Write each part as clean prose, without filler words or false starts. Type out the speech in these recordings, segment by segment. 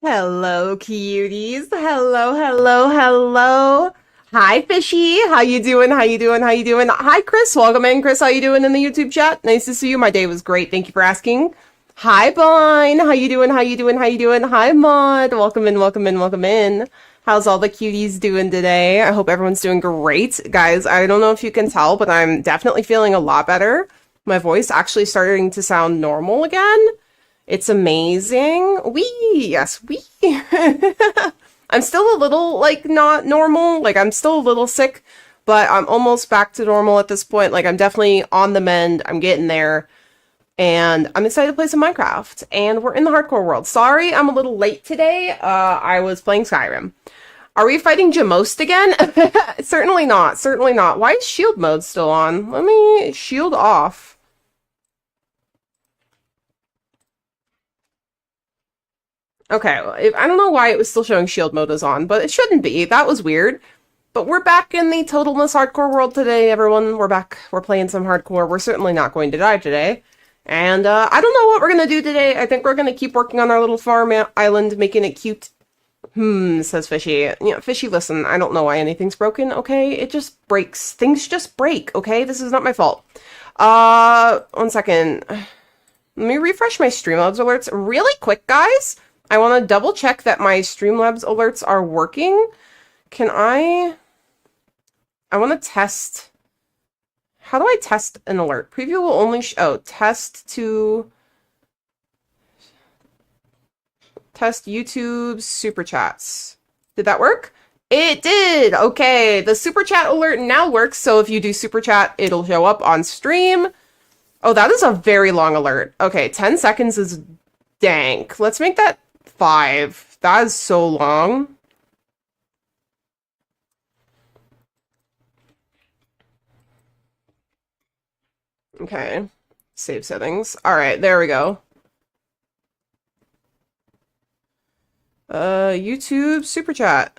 Hello, cuties. Hello, hello, hello. Hi, Fishy. How you doing? How you doing? How you doing? Hi, Chris. Welcome in, Chris. How you doing in the YouTube chat? Nice to see you. My day was great. Thank you for asking. Hi, Blind. How you doing? How you doing? How you doing? Hi, Maud. Welcome in, welcome in, welcome in. How's all the cuties doing today? I hope everyone's doing great. Guys, I don't know if you can tell, but I'm definitely feeling a lot better. My voice actually starting to sound normal again. It's amazing. Yes, I'm still a little, like, not normal. Like, I'm still a little sick, but I'm almost back to normal at this point. Like, I'm definitely on the mend. I'm getting there. And I'm excited to play some Minecraft. And we're in the hardcore world. Sorry, I'm a little late today. I was playing Skyrim. Are we fighting Jamost again? Certainly not. Certainly not. Why is shield mode still on? Let me shield off. Okay, I don't know why it was still showing shield mode is on, but it shouldn't be. That was weird. But we're back in the Totemless Hardcore world today, everyone. We're back. We're playing some hardcore. We're certainly not going to die today. And I don't know what we're going to do today. I think we're going to keep working on our little farm island, making it cute. Says Fishy. Fishy, listen, I don't know why anything's broken, okay? It just breaks. Things just break, okay? This is not my fault. 1 second. Let me refresh my Streamlabs alerts really quick, guys. I want to double check that my Streamlabs alerts are working. Can I want to test. How do I test an alert? Preview will only test YouTube's super chats. Did that work? It did. Okay, the super chat alert now works. So if you do super chat, it'll show up on stream. Oh, that is a very long alert. Okay, 10 seconds is dank. Let's make that 5. That is so long. Okay. Save settings. All right, there we go. YouTube super chat.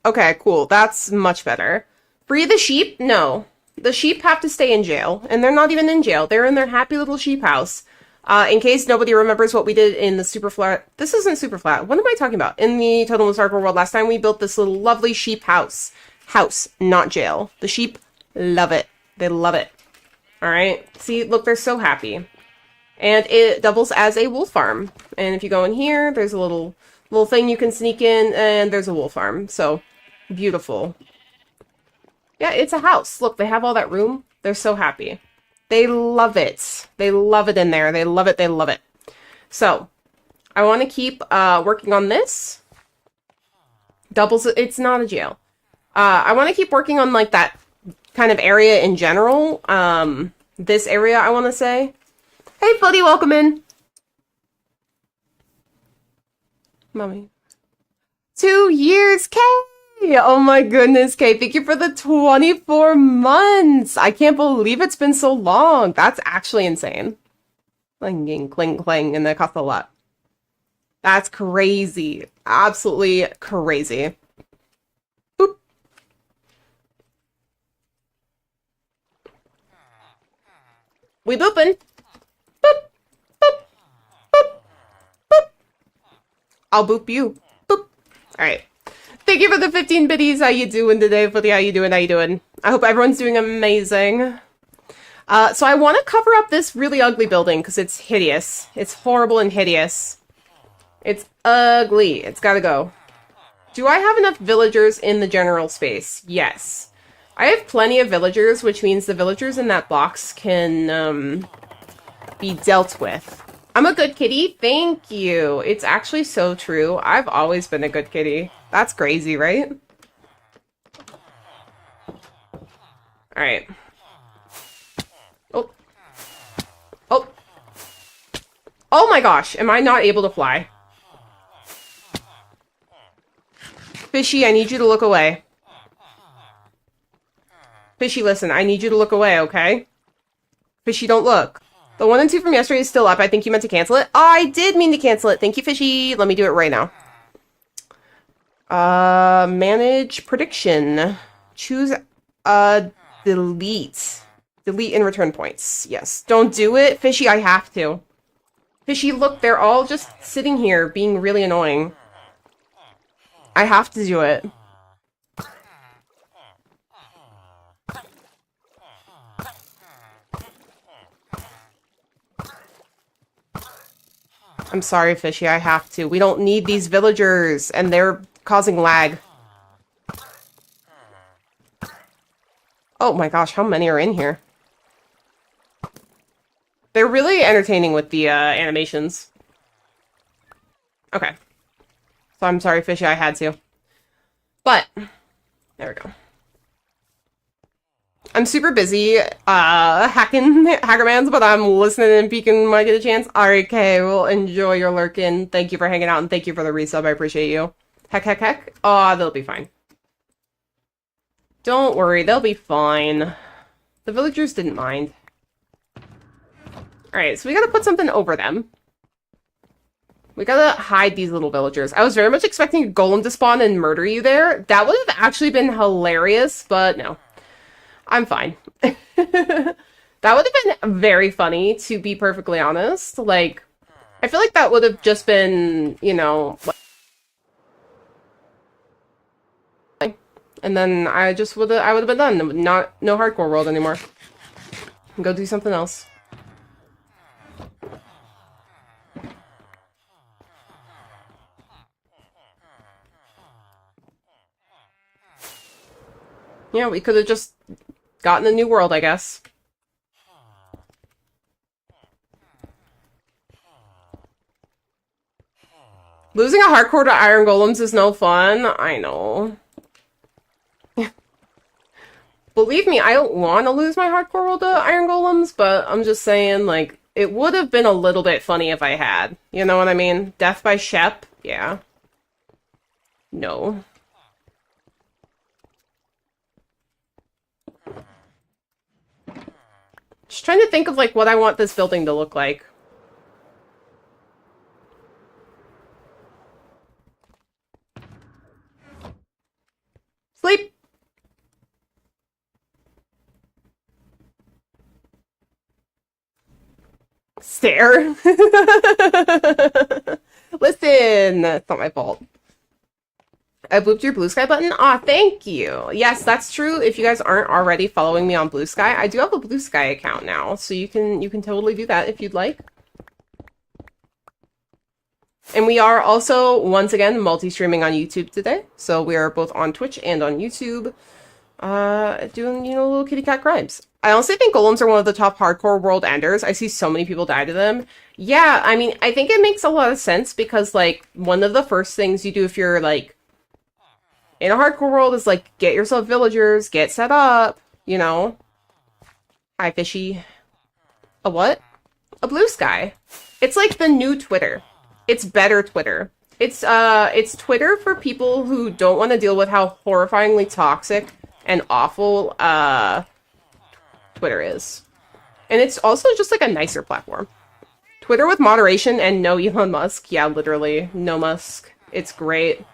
Okay, cool. That's much better. Free the sheep? No. The sheep have to stay in jail, and they're not even in jail. They're in their happy little sheep house. In case nobody remembers what we did in the super flat. This isn't super flat. What am I talking about? In the Totemless Hardcore world last time, we built this little lovely sheep house. House, not jail. The sheep love it. They love it. All right. See, look, they're so happy. And it doubles as a wolf farm. And if you go in here, there's a little thing you can sneak in, and there's a wolf farm. So, beautiful. Yeah, it's a house. Look, they have all that room. They're so happy. They love it. They love it in there. They love it. They love it. So, I want to keep working on this. Doubles, it's not a jail. I want to keep working on, like, that kind of area in general. This area, I want to say. Hey, buddy, welcome in. Mommy. 2 years, Kay! Oh my goodness, Kay. Thank you for the 24 months. I can't believe it's been so long. That's actually insane. Clang, clang, clang, and that cost a lot. That's crazy. Absolutely crazy. Boop. We booping. Boop, boop, boop, boop. I'll boop you. Boop. All right. Thank you for the 15 biddies. How you doing today, Footy? How you doing? How you doing? I hope everyone's doing amazing. So I want to cover up this really ugly building because it's hideous. It's horrible and hideous. It's ugly. It's gotta go. Do I have enough villagers in the general space? Yes. I have plenty of villagers, which means the villagers in that box can be dealt with. I'm a good kitty. Thank you. It's actually so true. I've always been a good kitty. That's crazy, right? Alright. Oh. Oh. Oh my gosh. Am I not able to fly? Fishy, I need you to look away. Fishy, listen. I need you to look away, okay? Fishy, don't look. The 1 and 2 from yesterday is still up. I think you meant to cancel it. I did mean to cancel it. Thank you, Fishy. Let me do it right now. Manage prediction. Choose, delete. Delete and return points. Yes. Don't do it. Fishy, I have to. Fishy, look, they're all just sitting here being really annoying. I have to do it. I'm sorry, Fishy, I have to. We don't need these villagers, and they're causing lag. Oh my gosh, how many are in here? They're really entertaining with the animations. Okay. So I'm sorry, Fishy, I had to. But, there we go. I'm super busy hacking Hackermans, but I'm listening and peeking when I get a chance. Alright, okay, well, enjoy your lurkin. Thank you for hanging out, and thank you for the resub. I appreciate you. Heck, heck, heck. Oh, they'll be fine. Don't worry, they'll be fine. The villagers didn't mind. Alright, so we gotta put something over them. We gotta hide these little villagers. I was very much expecting a golem to spawn and murder you there. That would have actually been hilarious, but no. I'm fine. That would have been very funny, to be perfectly honest. Like, I feel like that would have just been, you know... And then I just would have been done. No hardcore world anymore. Go do something else. Yeah, we could have just gotten a new world, I guess. Losing a hardcore to Iron Golems is no fun. I know. Believe me, I don't want to lose my hardcore world to Iron Golems, but I'm just saying, like, it would have been a little bit funny if I had. You know what I mean? Death by Shep? Yeah. No. Just trying to think of, like, what I want this building to look like. Sleep! Stare. Listen, it's not my fault. I booped your Blue Sky button. Aw, thank you. Yes, that's true. If you guys aren't already following me on Blue Sky, I do have a Blue Sky account now, so you can totally do that if you'd like. And we are also once again multi-streaming on YouTube today, so we are both on Twitch and on YouTube, doing, you know, little kitty cat crimes. I honestly think golems are one of the top hardcore world enders. I see so many people die to them. Yeah, I mean, I think it makes a lot of sense because, like, one of the first things you do if you're, like, in a hardcore world is, like, get yourself villagers, get set up, you know? Hi, Fishy. A what? A Blue Sky. It's like the new Twitter. It's better Twitter. It's Twitter for people who don't want to deal with how horrifyingly toxic and awful, Twitter is. And it's also just like a nicer platform. Twitter with moderation and no Elon Musk. Yeah, literally. No Musk. It's great.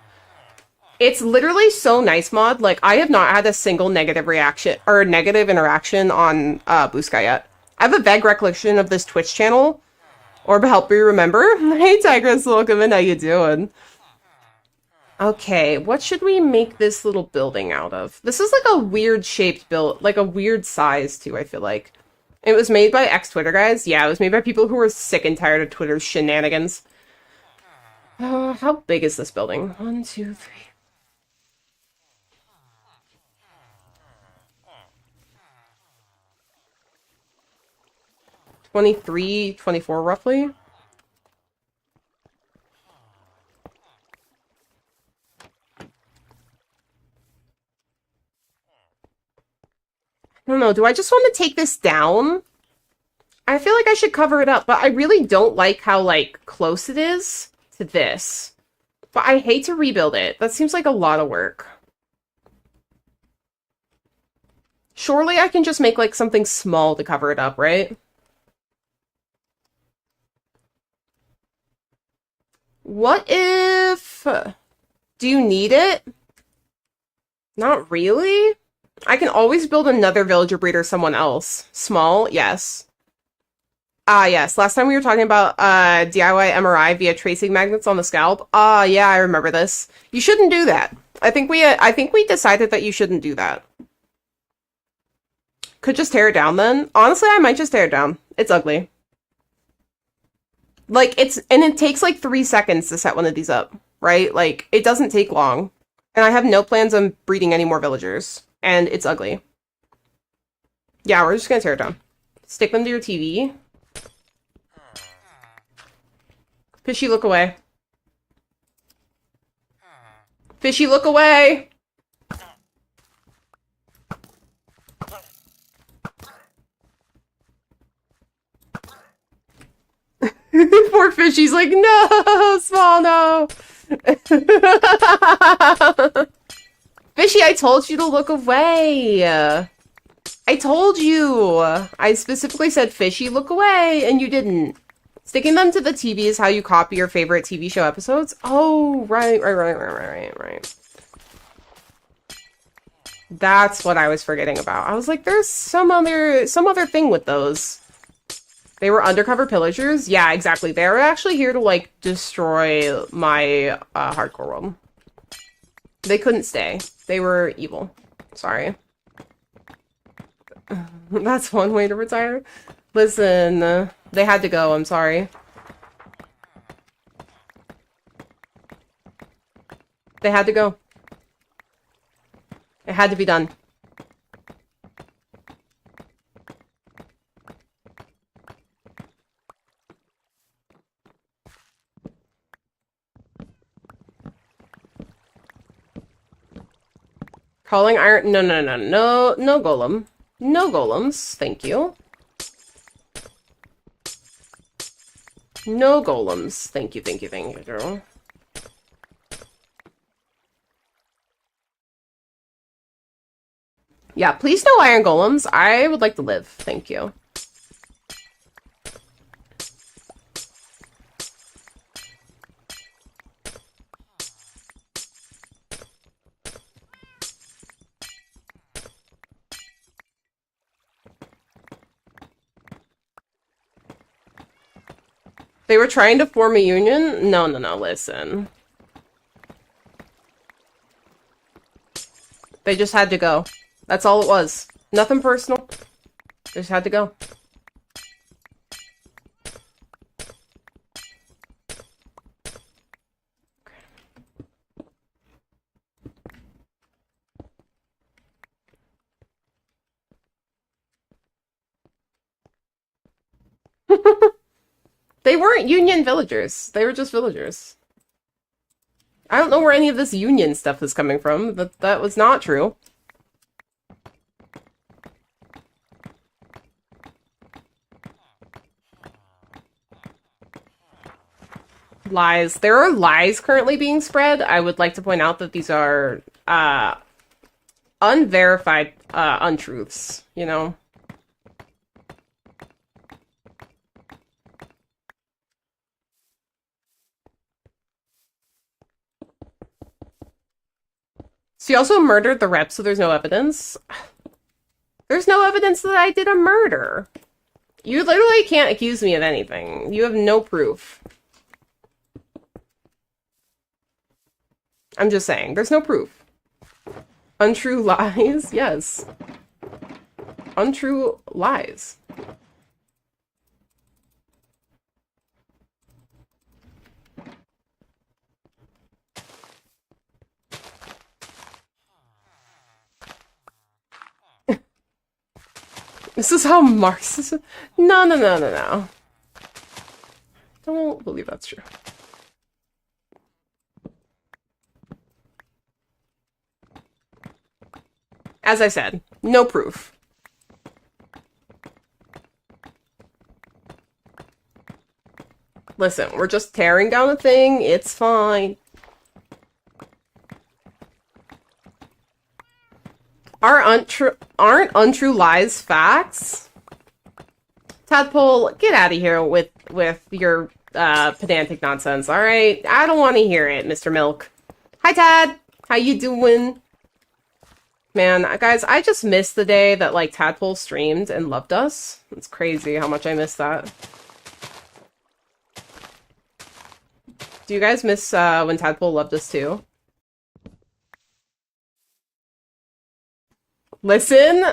It's literally so nice, mod. Like, I have not had a single negative reaction or negative interaction on Blue Sky yet. I have a vague recollection of this Twitch channel. Orb, help me remember. Hey, Tigress, welcome in. How you doing? Okay, what should we make this little building out of? This is like a weird shaped build, like a weird size too, I feel like. It was made by ex-Twitter guys. Yeah, it was made by people who were sick and tired of Twitter's shenanigans. How big is this building? 1, 2, 3. $23, $24 roughly. I don't know, do I just want to take this down? I feel like I should cover it up, but I really don't like how, like, close it is to this. But I hate to rebuild it. That seems like a lot of work. Surely I can just make, like, something small to cover it up, right? What if... Do you need it? Not really? I can always build another villager breeder someone else. Small? Yes. Ah, yes. Last time we were talking about DIY MRI via tracing magnets on the scalp. Ah, yeah, I remember this. You shouldn't do that. I think we decided that you shouldn't do that. Could just tear it down then. Honestly, I might just tear it down. It's ugly. Like, and it takes like 3 seconds to set one of these up, right? Like, it doesn't take long. And I have no plans on breeding any more villagers. And it's ugly. Yeah, we're just gonna tear it down. Stick them to your TV. Fishy, look away. Fishy, look away! Poor Fishy's like, no, Small, no. Fishy, I told you to look away. I told you. I specifically said, Fishy, look away, and you didn't. Sticking them to the TV is how you copy your favorite TV show episodes? Oh, right. That's what I was forgetting about. I was like, there's some other thing with those. They were undercover pillagers? Yeah, exactly. They were actually here to, like, destroy my hardcore world. They couldn't stay. They were evil. Sorry. That's one way to retire. Listen, they had to go, I'm sorry. They had to go. It had to be done. Calling iron. No golem. No golems. Thank you. No golems. Thank you, girl. Yeah, please no iron golems. I would like to live. Thank you. They were trying to form a union? No, listen. They just had to go. That's all it was. Nothing personal. They just had to go. They weren't union villagers. They were just villagers. I don't know where any of this union stuff is coming from, but that was not true. Lies. There are lies currently being spread. I would like to point out that these are unverified untruths, you know? She also murdered the rep, so there's no evidence. There's no evidence that I did a murder. You literally can't accuse me of anything. You have no proof. I'm just saying, there's no proof. Untrue lies? Yes. Untrue lies. This is how Marxism... No. Don't believe that's true. As I said, no proof. Listen, we're just tearing down a thing. It's fine. Aren't untrue lies facts? Tadpole, get out of here with your pedantic nonsense, alright? I don't want to hear it, Mr. Milk. Hi, Tad! How you doing? Man, guys, I just missed the day that, like, Tadpole streamed and loved us. It's crazy how much I missed that. Do you guys miss when Tadpole loved us too? Listen?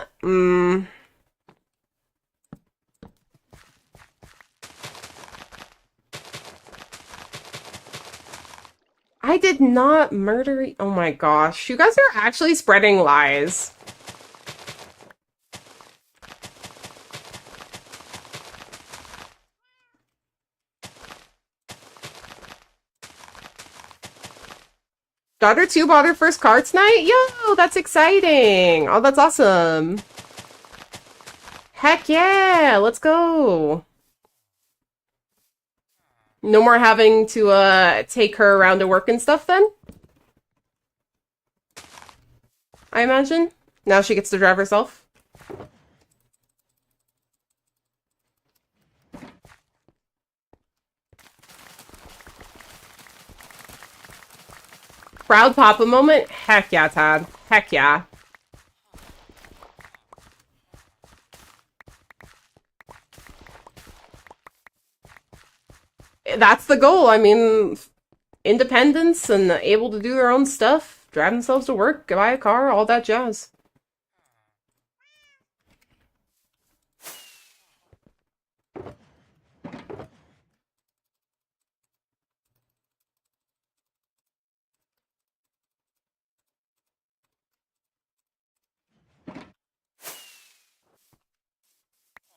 I did not murder. Oh my gosh. You guys are actually spreading lies. Daughter 2 bought her first car tonight? Yo, that's exciting. Oh, that's awesome. Heck yeah, let's go. No more having to take her around to work and stuff then? I imagine. Now she gets to drive herself. Proud Papa moment? Heck yeah, Todd. Heck yeah. That's the goal. I mean, independence and able to do their own stuff, drive themselves to work, buy a car, all that jazz.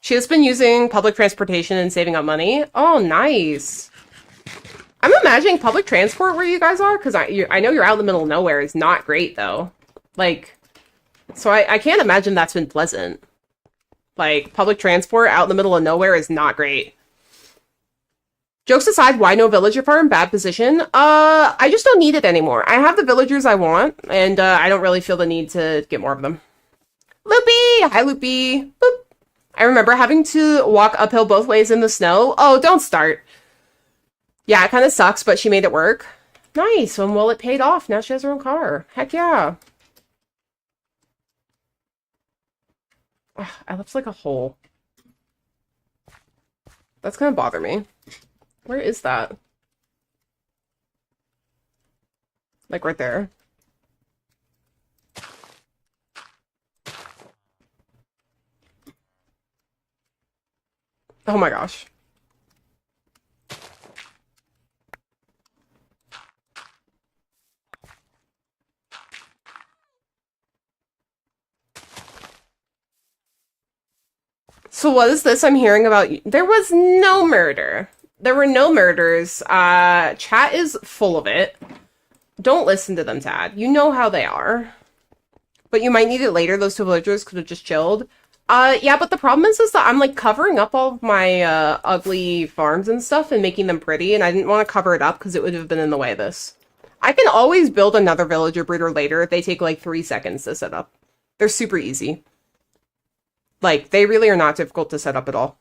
She has been using public transportation and saving up money. Oh, nice. I'm imagining public transport where you guys are, because I know you're out in the middle of nowhere is not great, though. Like, so I can't imagine that's been pleasant. Like, public transport out in the middle of nowhere is not great. Jokes aside, why no villager farm? Bad position. I just don't need it anymore. I have the villagers I want, and I don't really feel the need to get more of them. Loopy! Hi, Loopy! Boop. I remember having to walk uphill both ways in the snow. Oh, don't start. Yeah, it kind of sucks, but she made it work. Nice. And well, it paid off. Now she has her own car. Heck yeah. Ugh, I left like a hole. That's gonna bother me. Where is that? Like right there. Oh my gosh. So what is this I'm hearing about? There was no murder. There were no murders. Chat is full of it. Don't listen to them, Tad. You know how they are. But you might need it later. Those two villagers could have just chilled. Yeah, but the problem is that I'm like covering up all of my ugly farms and stuff and making them pretty, and I didn't want to cover it up because it would have been in the way of this. I can always build another villager breeder later. They take like 3 seconds to set up. They're super easy. Like, they really are not difficult to set up at all.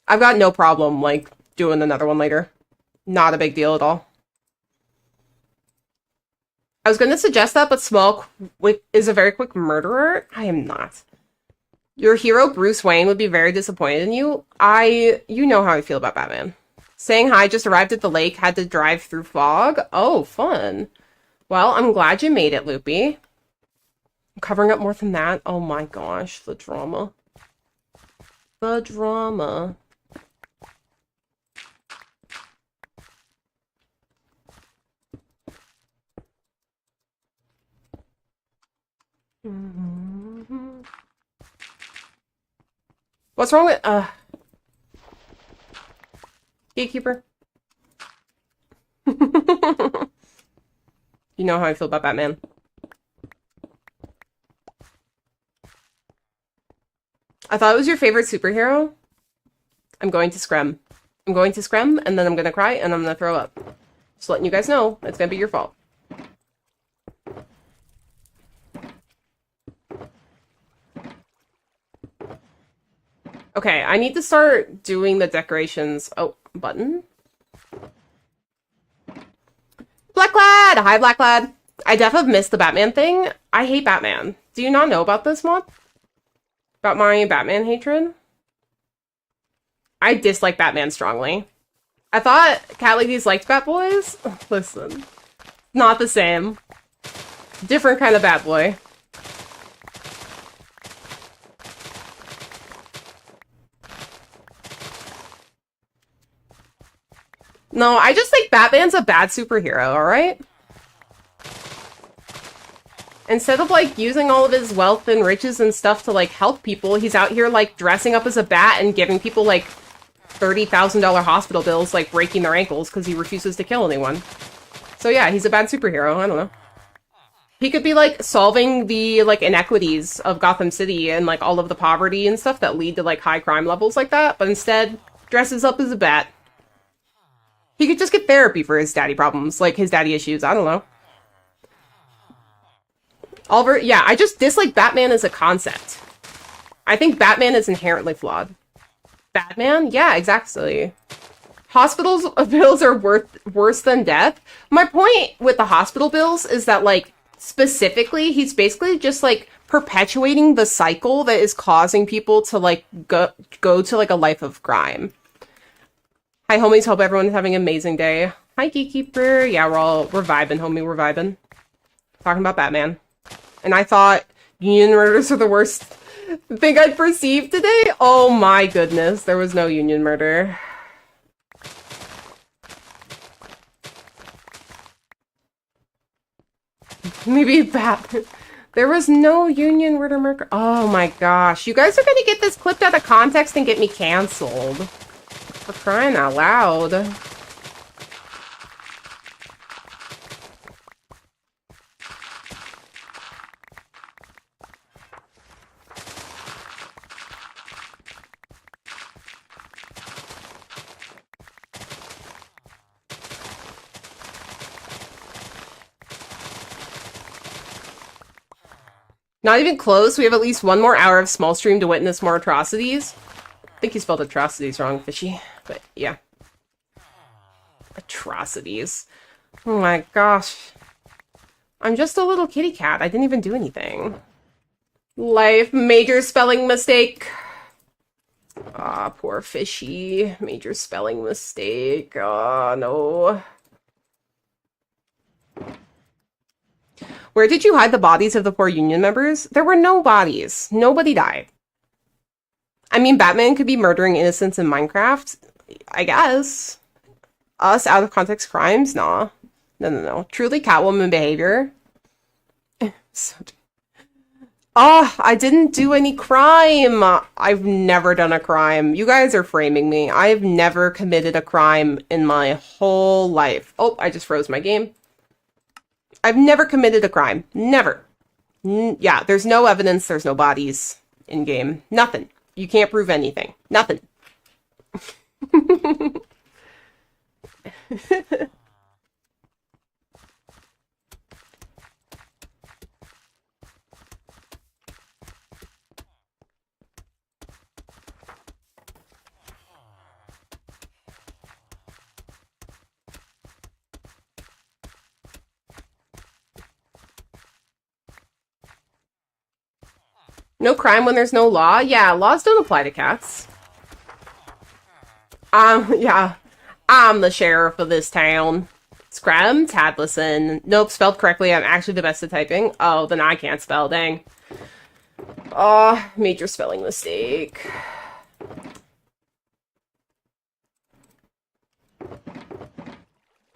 I've got no problem, like, doing another one later. Not a big deal at all. I was going to suggest that, but Smol is a very quick murderer. I am not. Your hero, Bruce Wayne, would be very disappointed in you. You know how I feel about Batman. Saying hi, just arrived at the lake, had to drive through fog. Oh, fun. Well, I'm glad you made it, Loopy. I'm covering up more than that. Oh my gosh, the drama. The drama. What's wrong with, Gatekeeper? You know how I feel about Batman. I thought it was your favorite superhero. I'm going to scrim. I'm going to scrim, and then I'm gonna cry, and I'm gonna throw up. Just letting you guys know, it's gonna be your fault. Okay, I need to start doing the decorations. Oh, button. Black Lad! Hi, Black Lad. I definitely missed the Batman thing. I hate Batman. Do you not know about this mod? About my Batman hatred? I dislike Batman strongly. I thought cat ladies liked bat boys. Listen, not the same. Different kind of bat boy. No, I just think Batman's a bad superhero, alright? Instead of, like, using all of his wealth and riches and stuff to, like, help people, he's out here, like, dressing up as a bat and giving people, like, $30,000 hospital bills, like, breaking their ankles because he refuses to kill anyone. So yeah, he's a bad superhero, I don't know. He could be, like, solving the, like, inequities of Gotham City and, like, all of the poverty and stuff that lead to, like, high crime levels like that, but instead dresses up as a bat. He could just get therapy for his daddy problems, like his daddy issues, I don't know. Oliver, yeah, I just dislike Batman as a concept. I think Batman is inherently flawed. Batman? Yeah, exactly. Hospital bills are worse than death. My point with the hospital bills is that, like, specifically, he's basically just, like, perpetuating the cycle that is causing people to, like, go to, like, a life of crime. Hi, homies. Hope everyone's having an amazing day. Hi, Geekkeeper. Yeah, we're vibing, homie. We're vibing. Talking about Batman. And I thought union murders are the worst thing I'd perceived today. Oh my goodness. There was no union murder. Maybe Batman. There was no union murder. Oh my gosh. You guys are gonna get this clipped out of context and get me canceled. For crying out loud. Not even close. We have at least one more hour of Smol stream to witness more atrocities. I think he spelled atrocities wrong, Fishy. But yeah. Atrocities. Oh my gosh. I'm just a little kitty cat. I didn't even do anything. Life. Major spelling mistake. Ah, poor Fishy. Major spelling mistake. Oh, no. Where did you hide the bodies of the poor union members? There were no bodies. Nobody died. I mean, Batman could be murdering innocents in Minecraft. I guess. Us out of context crimes? Nah. No. Truly Catwoman behavior. I didn't do any crime. I've never done a crime. You guys are framing me. I've never committed a crime in my whole life. Oh, I just froze my game. I've never committed a crime. Never. Yeah, there's no evidence. There's no bodies in game. Nothing. You can't prove anything. Nothing. No crime when there's no law? Yeah, laws don't apply to cats. Yeah. I'm the sheriff of this town. Scram, Tadlison. Nope, spelled correctly. I'm actually the best at typing. Oh, then I can't spell, dang. Oh, major spelling mistake.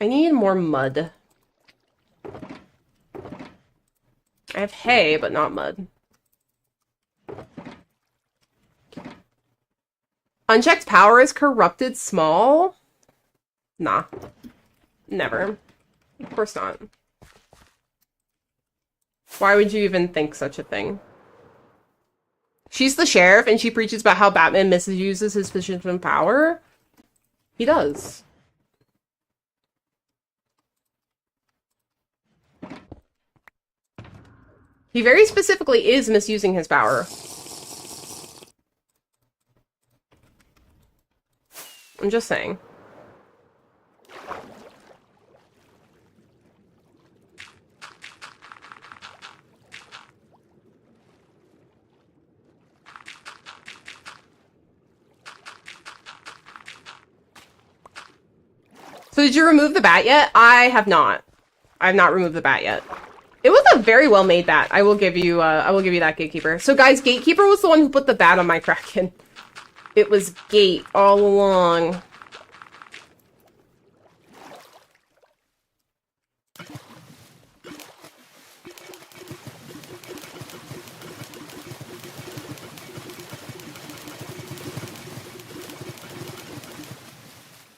I need more mud. I have hay, but not mud. Unchecked power is corrupted Smol? Nah. Never. Of course not. Why would you even think such a thing? She's the sheriff and she preaches about how Batman misuses his position of power? He does. He very specifically is misusing his power. I'm just saying. So did you remove the bat yet? I have not. I have not removed the bat yet. It was a very well made bat. I will give you that, Gatekeeper. So guys, Gatekeeper was the one who put the bat on my Kraken. It was Gate all along.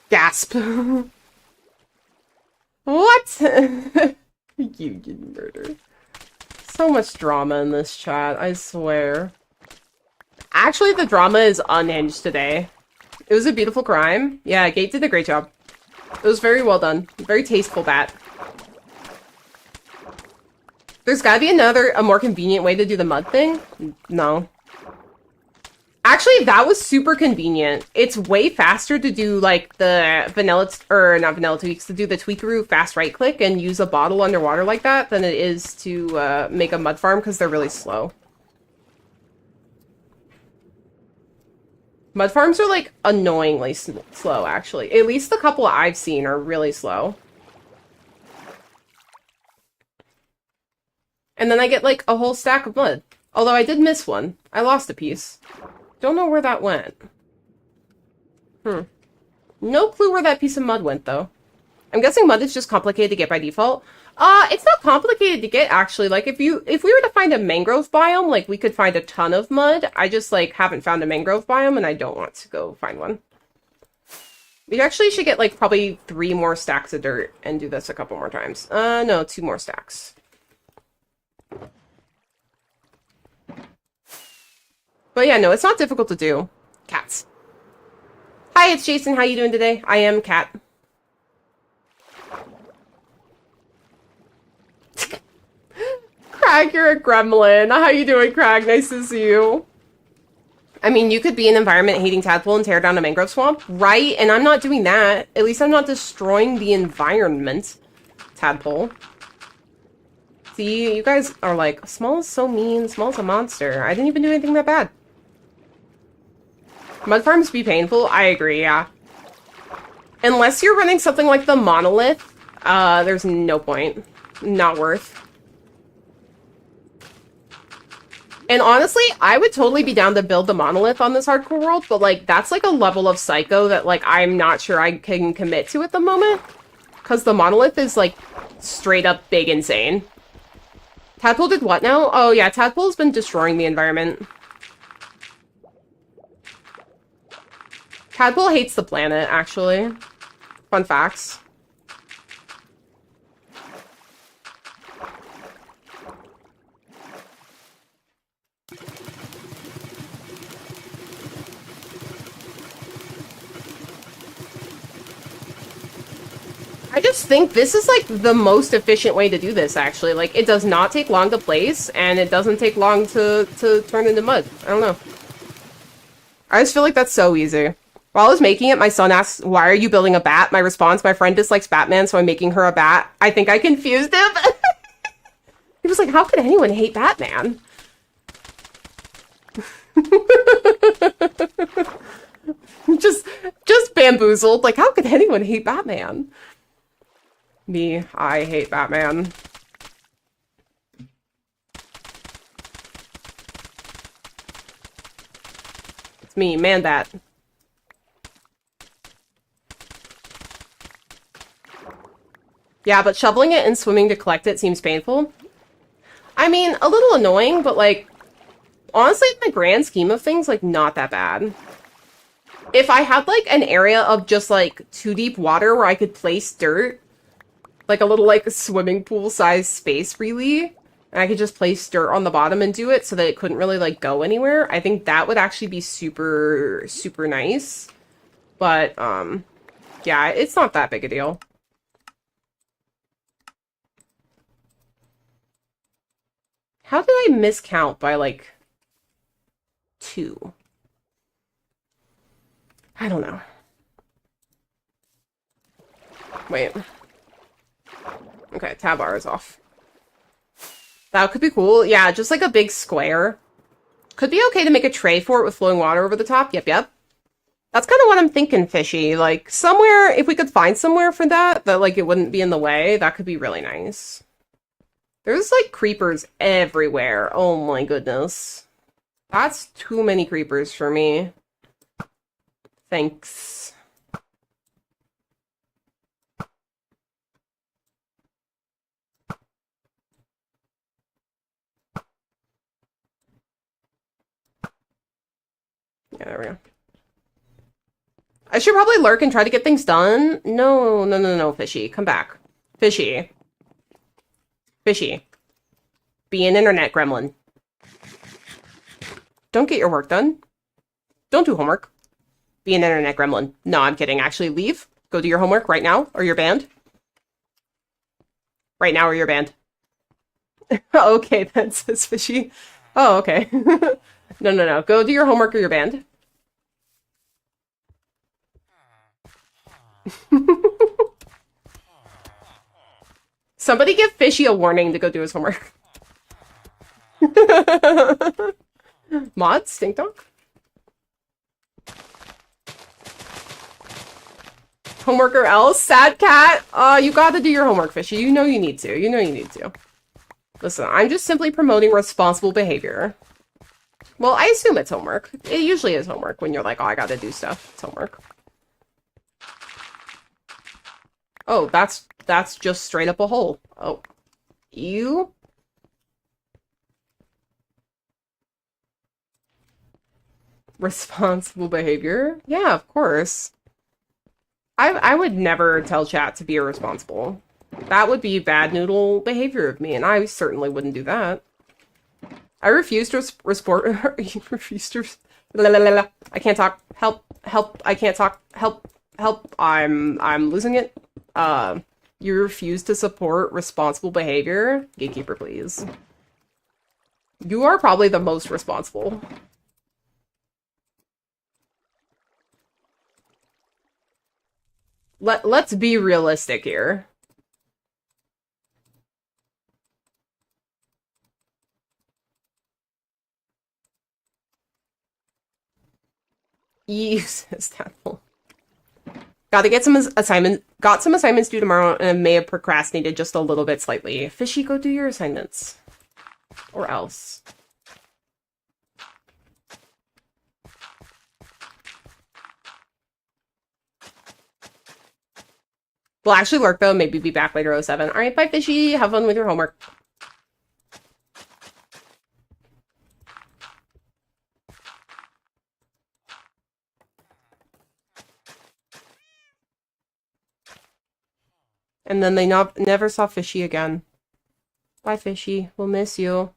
Gasp. What? You get murdered. So much drama in this chat, I swear. Actually, the drama is unhinged today. It was a beautiful crime. Yeah, Gate did a great job. It was very well done. Very tasteful bat. There's gotta be a more convenient way to do the mud thing? No. Actually, that was super convenient. It's way faster to do, like, the vanilla, or not vanilla tweaks, to do the tweakaroo fast right click and use a bottle underwater like that than it is to make a mud farm, because they're really slow. Mud farms are, like, annoyingly slow, actually. At least the couple I've seen are really slow. And then I get, like, a whole stack of mud. Although I did miss one. I lost a piece. Don't know where that went. No clue where that piece of mud went, though. I'm guessing mud is just complicated to get by default. It's not complicated to get, actually. Like, if we were to find a mangrove biome, like, we could find a ton of mud. I just, like, haven't found a mangrove biome, and I don't want to go find one. We actually should get, like, probably 3 more stacks of dirt and do this a couple more times. No, 2 more stacks. But yeah, no, it's not difficult to do. Cats. Hi, it's Jason. How you doing today? I am Cat. Crag, you're a gremlin. How you doing, Crag? Nice to see you. I mean, you could be an environment-hating tadpole and tear down a mangrove swamp, right? And I'm not doing that. At least I'm not destroying the environment, tadpole. See, you guys are like, Smol is so mean. Smol's a monster. I didn't even do anything that bad. Mud farms be painful? I agree, yeah. Unless you're running something like the monolith, there's no point. Not worth. And honestly, I would totally be down to build the monolith on this hardcore world, but like, that's like a level of psycho that like, I'm not sure I can commit to at the moment. Because the monolith is like, straight up big insane. Tadpole did what now? Oh yeah, Tadpole's been destroying the environment. Tadpole hates the planet, actually. Fun facts. I just think this is, like, the most efficient way to do this, actually. Like, it does not take long to place, and it doesn't take long to turn into mud. I don't know. I just feel like that's so easy. While I was making it, my son asked, why are you building a bat? My response, my friend dislikes Batman, so I'm making her a bat. I think I confused him. He was like, how could anyone hate Batman? just bamboozled. Like, how could anyone hate Batman? Me, I hate Batman. It's me, Man-Bat. Yeah, but shoveling it and swimming to collect it seems painful. I mean, a little annoying, but like, honestly, in the grand scheme of things, like, not that bad. If I had like an area of just like 2 deep water where I could place dirt, like a little like swimming pool size space really, and I could just place dirt on the bottom and do it so that it couldn't really like go anywhere, I think that would actually be super, super nice. But, yeah, it's not that big a deal. How did I miscount by, like, 2? I don't know. Wait. Okay, tab bar is off. That could be cool. Yeah, just like a big square. Could be okay to make a tray for it with flowing water over the top. Yep, yep. That's kind of what I'm thinking, Fishy. Like, somewhere, if we could find somewhere for that, like, it wouldn't be in the way, that could be really nice. There's, like, creepers everywhere. Oh my goodness. That's too many creepers for me. Thanks. Yeah, there we go. I should probably lurk and try to get things done. No, no, no, no, Fishy. Come back. Fishy. Fishy. Be an internet gremlin. Don't get your work done. Don't do homework. Be an internet gremlin. No, I'm kidding. Actually, leave. Go do your homework right now, or you're banned. Right now, or you're banned. Okay, then, says Fishy. Oh, okay. No, no, no. Go do your homework or you're banned. Somebody give Fishy a warning to go do his homework. Mod, stink dog. Homework or else? Sad cat? You gotta do your homework, Fishy. You know you need to. You know you need to. Listen, I'm just simply promoting responsible behavior. Well, I assume it's homework. It usually is homework when you're like, oh, I gotta do stuff. It's homework. Oh, that's just straight up a hole. Oh. You? Responsible behavior? Yeah, of course. I would never tell chat to be irresponsible. That would be bad noodle behavior of me, and I certainly wouldn't do that. I refuse to resport. Refuse to. I can't talk. Help! Help! I can't talk. Help! Help! I'm losing it. You refuse to support responsible behavior? Gatekeeper, please. You are probably the most responsible. Let's be realistic here. Says Tadpole. Got some assignments due tomorrow, and I may have procrastinated just a little bit slightly. Fishy, go do your assignments. Or else. We'll actually lurk, though. Maybe be back later, 07. Alright, bye, Fishy. Have fun with your homework. And then they never saw Fishy again. Bye, Fishy. We'll miss you.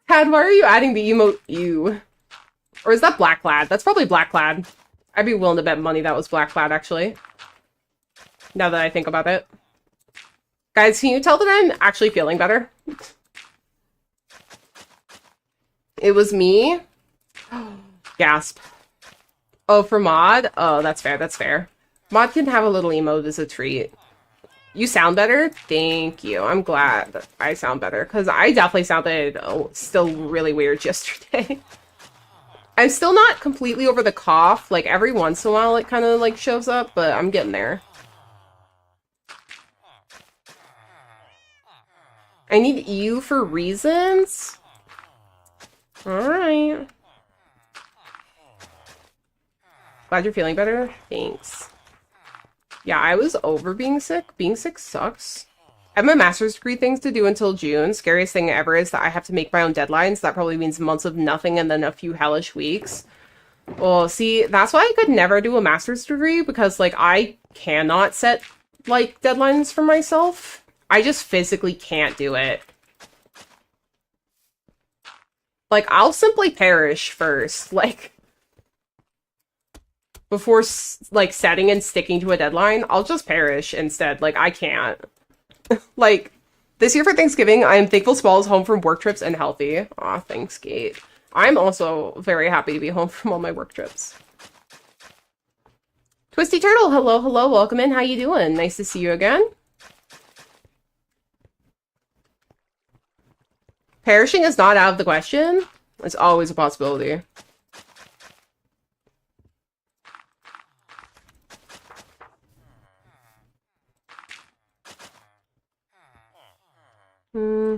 Tad, why are you adding the emote you? Or is that Black Lad? That's probably Black Lad. I'd be willing to bet money that was Black Lad, actually. Now that I think about it. Guys, can you tell that I'm actually feeling better? It was me? Gasp. Oh, for Mod? Oh, that's fair, that's fair. Mod can have a little emote as a treat. You sound better? Thank you. I'm glad that I sound better, because I definitely sounded still really weird yesterday. I'm still not completely over the cough. Like, every once in a while it kind of, like, shows up, but I'm getting there. I need you for reasons? Alright. Glad you're feeling better. Thanks. Yeah, I was over being sick. Being sick sucks. I have my master's degree things to do until June. Scariest thing ever is that I have to make my own deadlines. That probably means months of nothing and then a few hellish weeks. Well, see, that's why I could never do a master's degree, because, like, I cannot set, like, deadlines for myself. I just physically can't do it. Like, I'll simply perish first, like, before, like, setting and sticking to a deadline. I'll just perish instead. Like, I can't. Like, this year for Thanksgiving, I am thankful Smol is home from work trips and healthy. Aw, thanks, Kate. I'm also very happy to be home from all my work trips. Twisty Turtle, hello, hello, welcome in. How you doing? Nice to see you again. Perishing is not out of the question. It's always a possibility. I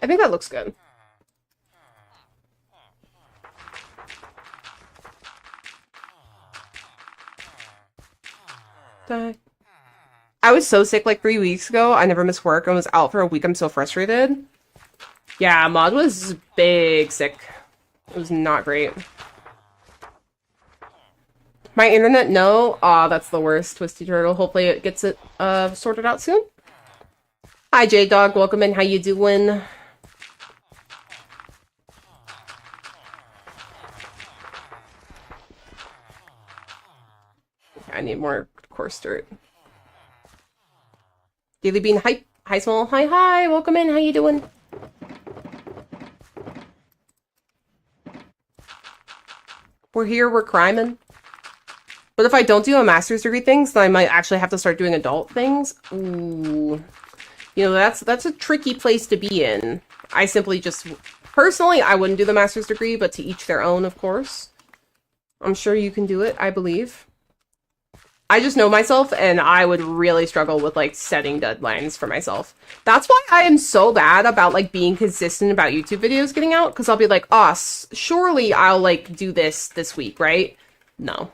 think that looks good. I was so sick like 3 weeks ago. I never missed work and was out for a week. I'm so frustrated. Yeah, Mod was big sick. It was not great. My internet, no. Aw, that's the worst, Twisty Turtle. Hopefully it gets it sorted out soon. Hi, J-Dog. Welcome in. How you doing? I need more coarse dirt. Daily Bean, hi, hi, Smol. Hi. Welcome in. How you doing? We're here. We're criming. But if I don't do a master's degree things, then I might actually have to start doing adult things. Ooh. You know, that's a tricky place to be in. I simply just... Personally, I wouldn't do the master's degree, but to each their own, of course. I'm sure you can do it, I believe. I just know myself, and I would really struggle with, like, setting deadlines for myself. That's why I am so bad about, like, being consistent about YouTube videos getting out, because I'll be like, oh, surely I'll, like, do this week, right? No.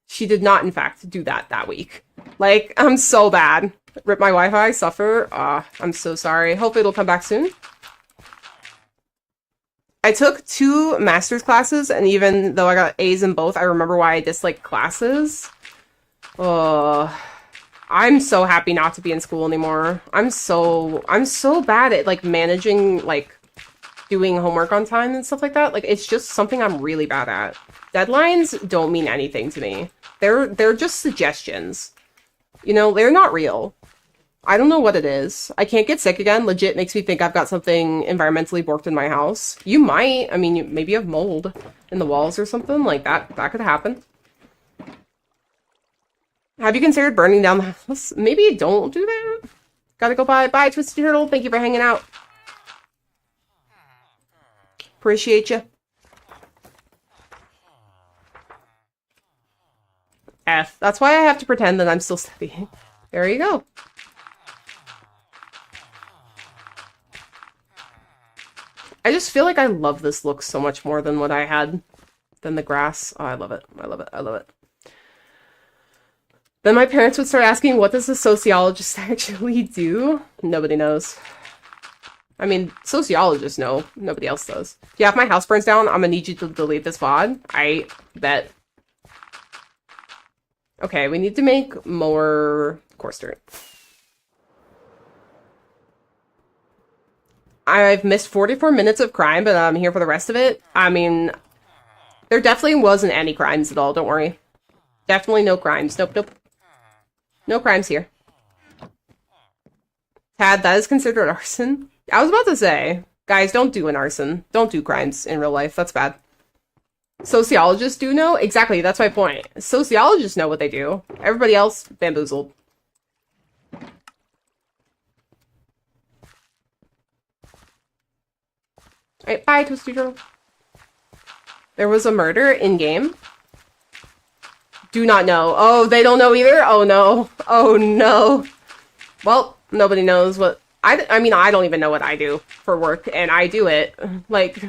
She did not, in fact, do that week. Like, I'm so bad. Rip my Wi-Fi, suffer. I'm so sorry. Hope it'll come back soon. I took 2 master's classes, and even though I got A's in both, I remember why I disliked classes. I'm so happy not to be in school anymore. I'm so bad at, like, managing, like, doing homework on time and stuff like that. Like, it's just something I'm really bad at. Deadlines don't mean anything to me. They're just suggestions. You know, they're not real. I don't know what it is. I can't get sick again. Legit makes me think I've got something environmentally borked in my house. You might. I mean, maybe you have mold in the walls or something. Like, that could happen. Have you considered burning down the house? Maybe don't do that. Gotta go bye. Bye, Twisted Turtle. Thank you for hanging out. Appreciate you. F. That's why I have to pretend that I'm still studying. There you go. I just feel like I love this look so much more than what I had than the grass. Oh, I love it. I love it. I love it. Then my parents would start asking, what does a sociologist actually do? Nobody knows. I mean, sociologists know. Nobody else does. Yeah, if my house burns down, I'm gonna need you to delete this VOD. I bet. Okay, we need to make more coarse dirt. I've missed 44 minutes of crime, but I'm here for the rest of it. I mean, there definitely wasn't any crimes at all, don't worry. Definitely no crimes. Nope. No crimes here. Tad, that is considered arson? I was about to say, guys, don't do an arson. Don't do crimes in real life. That's bad. Sociologists do know? Exactly, that's my point. Sociologists know what they do. Everybody else, bamboozled. Alright, bye, Twisty Turtle. There was a murder in-game? Do not know. Oh, they don't know either? Oh, no. Oh, no. Well, nobody knows what... I mean, I don't even know what I do for work, and I do it. Like...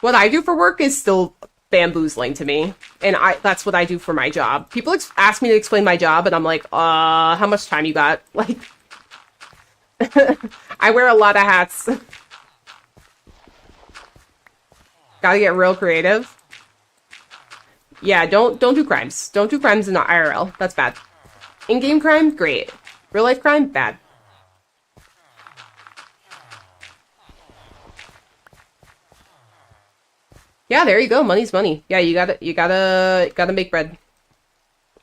What I do for work is still bamboozling to me, and that's what I do for my job. People ask me to explain my job, and I'm like, how much time you got? Like... I wear a lot of hats. Gotta get real creative. Yeah, don't do crimes. Don't do crimes in the IRL. That's bad. In-game crime, great. Real-life crime, bad. Yeah, there you go. Money's money. Yeah, you gotta make bread.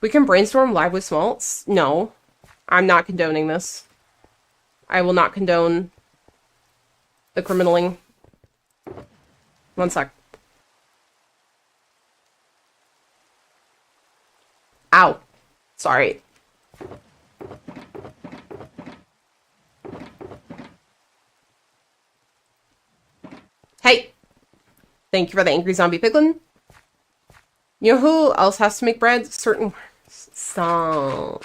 We can brainstorm live with Smol. No, I'm not condoning this. I will not condone the criminaling. One sec. Ow. Sorry. Hey. Thank you for the angry zombie piglin. You know who else has to make bread? Certain... Stop.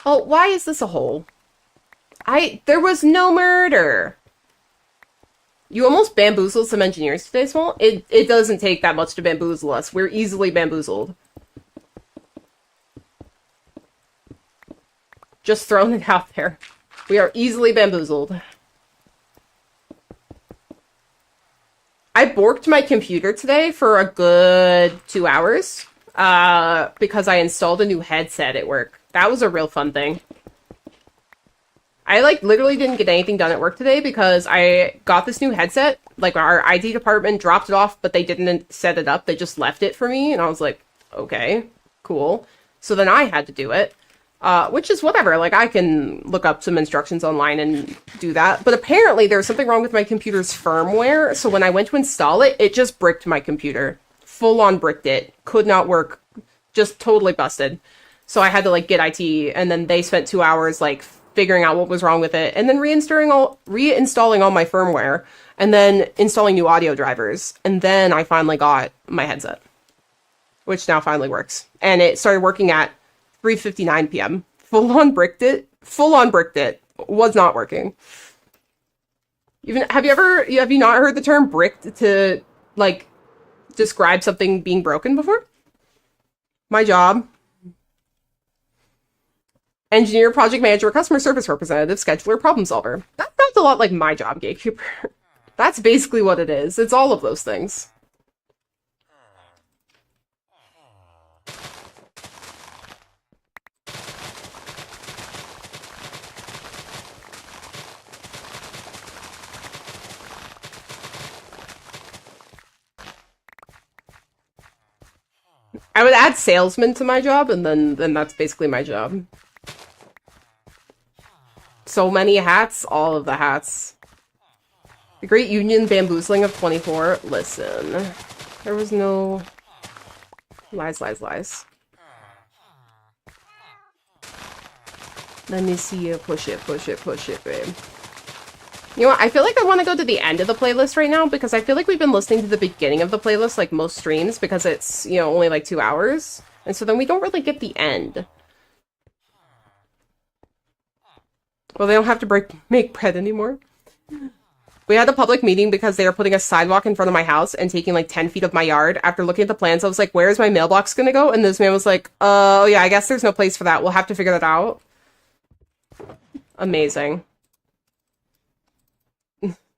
Oh, why is this a hole? There was no murder. You almost bamboozled some engineers today, Smol. It doesn't take that much to bamboozle us. We're easily bamboozled. Just throwing it out there. We are easily bamboozled. I borked my computer today for a good 2 hours because I installed a new headset at work. That was a real fun thing. I, like, literally didn't get anything done at work today because I got this new headset. Like, our IT department dropped it off, but they didn't set it up. They just left it for me, and I was like, okay, cool. So then I had to do it, which is whatever. Like, I can look up some instructions online and do that. But apparently there was something wrong with my computer's firmware, so when I went to install it, it just bricked my computer. Full-on bricked it. Could not work. Just totally busted. So I had to, like, get IT, and then they spent 2 hours, like, figuring out what was wrong with it, and then reinstalling all my firmware, and then installing new audio drivers, and then I finally got my headset, which now finally works. And it started working at 3:59 p.m. Full on bricked it. Was not working. Even have you not heard the term bricked to, like, describe something being broken before? My job. Engineer, project manager, customer service representative, scheduler, problem solver. That sounds a lot like my job, Gatekeeper. That's basically what it is. It's all of those things. I would add salesman to my job, and then that's basically my job. So many hats, all of the hats. The Great Union Bamboozling of 24. Listen, there was no... Lies. Let me see you push it, babe. You know what? I feel like I want to go to the end of the playlist right now because I feel like we've been listening to the beginning of the playlist like most streams because it's, you know, only like 2 hours. And so then we don't really get the end. Well, they don't have to make bread anymore. We had a public meeting because they were putting a sidewalk in front of my house and taking like 10 feet of my yard. After looking at the plans, I was like, where's my mailbox gonna go? And this man was like, oh yeah, I guess there's no place for that. We'll have to figure that out. Amazing.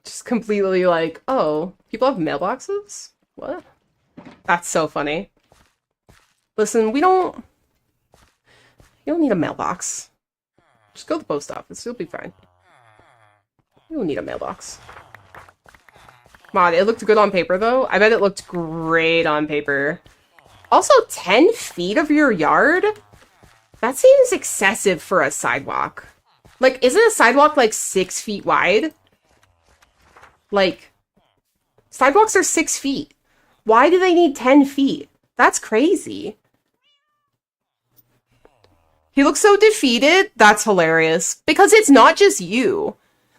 Just completely like, oh, people have mailboxes? What? That's so funny. Listen, you don't need a mailbox. Just go to the post office. You'll be fine. You don't need a mailbox. Mod, it looked good on paper, though. I bet it looked great on paper. Also, 10 feet of your yard? That seems excessive for a sidewalk. Like, isn't a sidewalk, like, 6 feet wide? Like, sidewalks are 6 feet. Why do they need 10 feet? That's crazy. He looks so defeated. That's hilarious. Because it's not just you.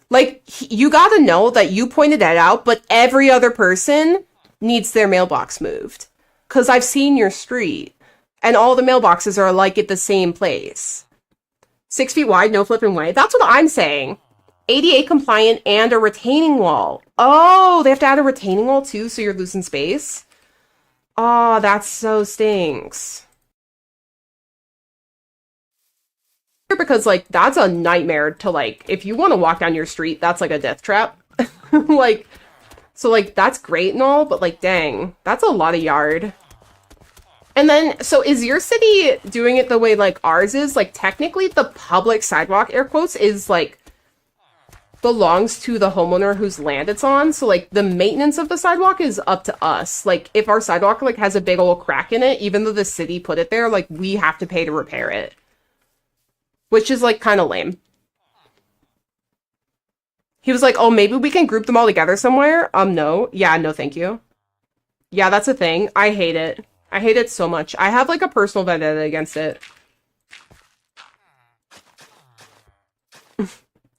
Like, you gotta know that you pointed that out, but every other person needs their mailbox moved. Because I've seen your street, and all the mailboxes are, like, at the same place. 6 feet wide, no flipping way. That's what I'm saying. ADA compliant and a retaining wall. Oh, they have to add a retaining wall, too, so you're losing space? Oh, that so stinks. Because, like, that's a nightmare to, like, if you want to walk down your street, that's, like, a death trap. Like, so, like, that's great and all, but, like, dang, that's a lot of yard. And then, so is your city doing it the way, like, ours is? Like, technically, the public sidewalk, air quotes, is, like, belongs to the homeowner whose land it's on. So, like, the maintenance of the sidewalk is up to us. Like, if our sidewalk, like, has a big old crack in it, even though the city put it there, like, we have to pay to repair it. Which is, like, kind of lame. He was like, oh, maybe we can group them all together somewhere? No. Yeah, no, thank you. Yeah, that's a thing. I hate it. I hate it so much. I have, like, a personal vendetta against it.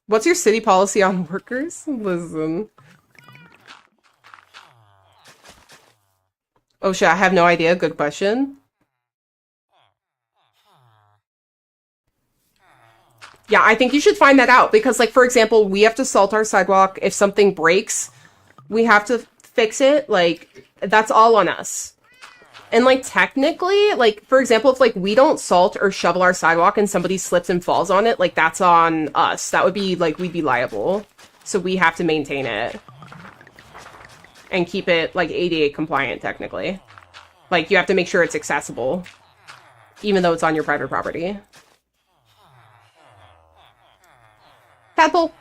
What's your city policy on workers? Listen. Oh shit, I have no idea. Good question. Yeah, I think you should find that out because, like, for example, we have to salt our sidewalk. If something breaks, we have to fix it. Like, that's all on us. And, like, technically, like, for example, if, like, we don't salt or shovel our sidewalk and somebody slips and falls on it, like, that's on us. That would be, like, we'd be liable. So we have to maintain it. And keep it, like, ADA compliant, technically. Like, you have to make sure it's accessible. Even though it's on your private property. Tadpole.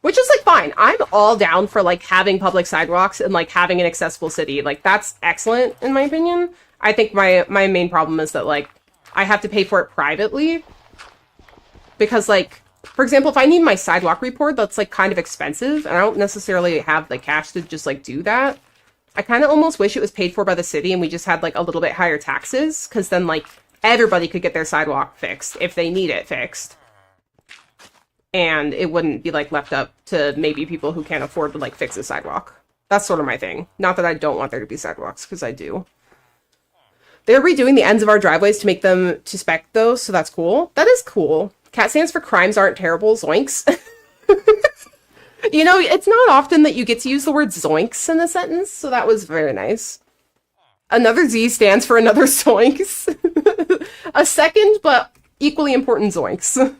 Which is, like, fine. I'm all down for, like, having public sidewalks and, like, having an accessible city. Like, that's excellent, in my opinion. I think my main problem is that, like, I have to pay for it privately. Because, like, for example, if I need my sidewalk report, that's, like, kind of expensive. And I don't necessarily have the cash to just, like, do that. I kind of almost wish it was paid for by the city and we just had, like, a little bit higher taxes. Because then, like, everybody could get their sidewalk fixed if they need it fixed. And it wouldn't be, like, left up to maybe people who can't afford to, like, fix a sidewalk. That's sort of my thing. Not that I don't want there to be sidewalks, because I do. They're redoing the ends of our driveways to make them to spec, though, so that's cool. That is cool. CAT stands for crimes aren't terrible, zoinks. You know, it's not often that you get to use the word zoinks in a sentence, so that was very nice. Another Z stands for another zoinks. A second, but equally important zoinks.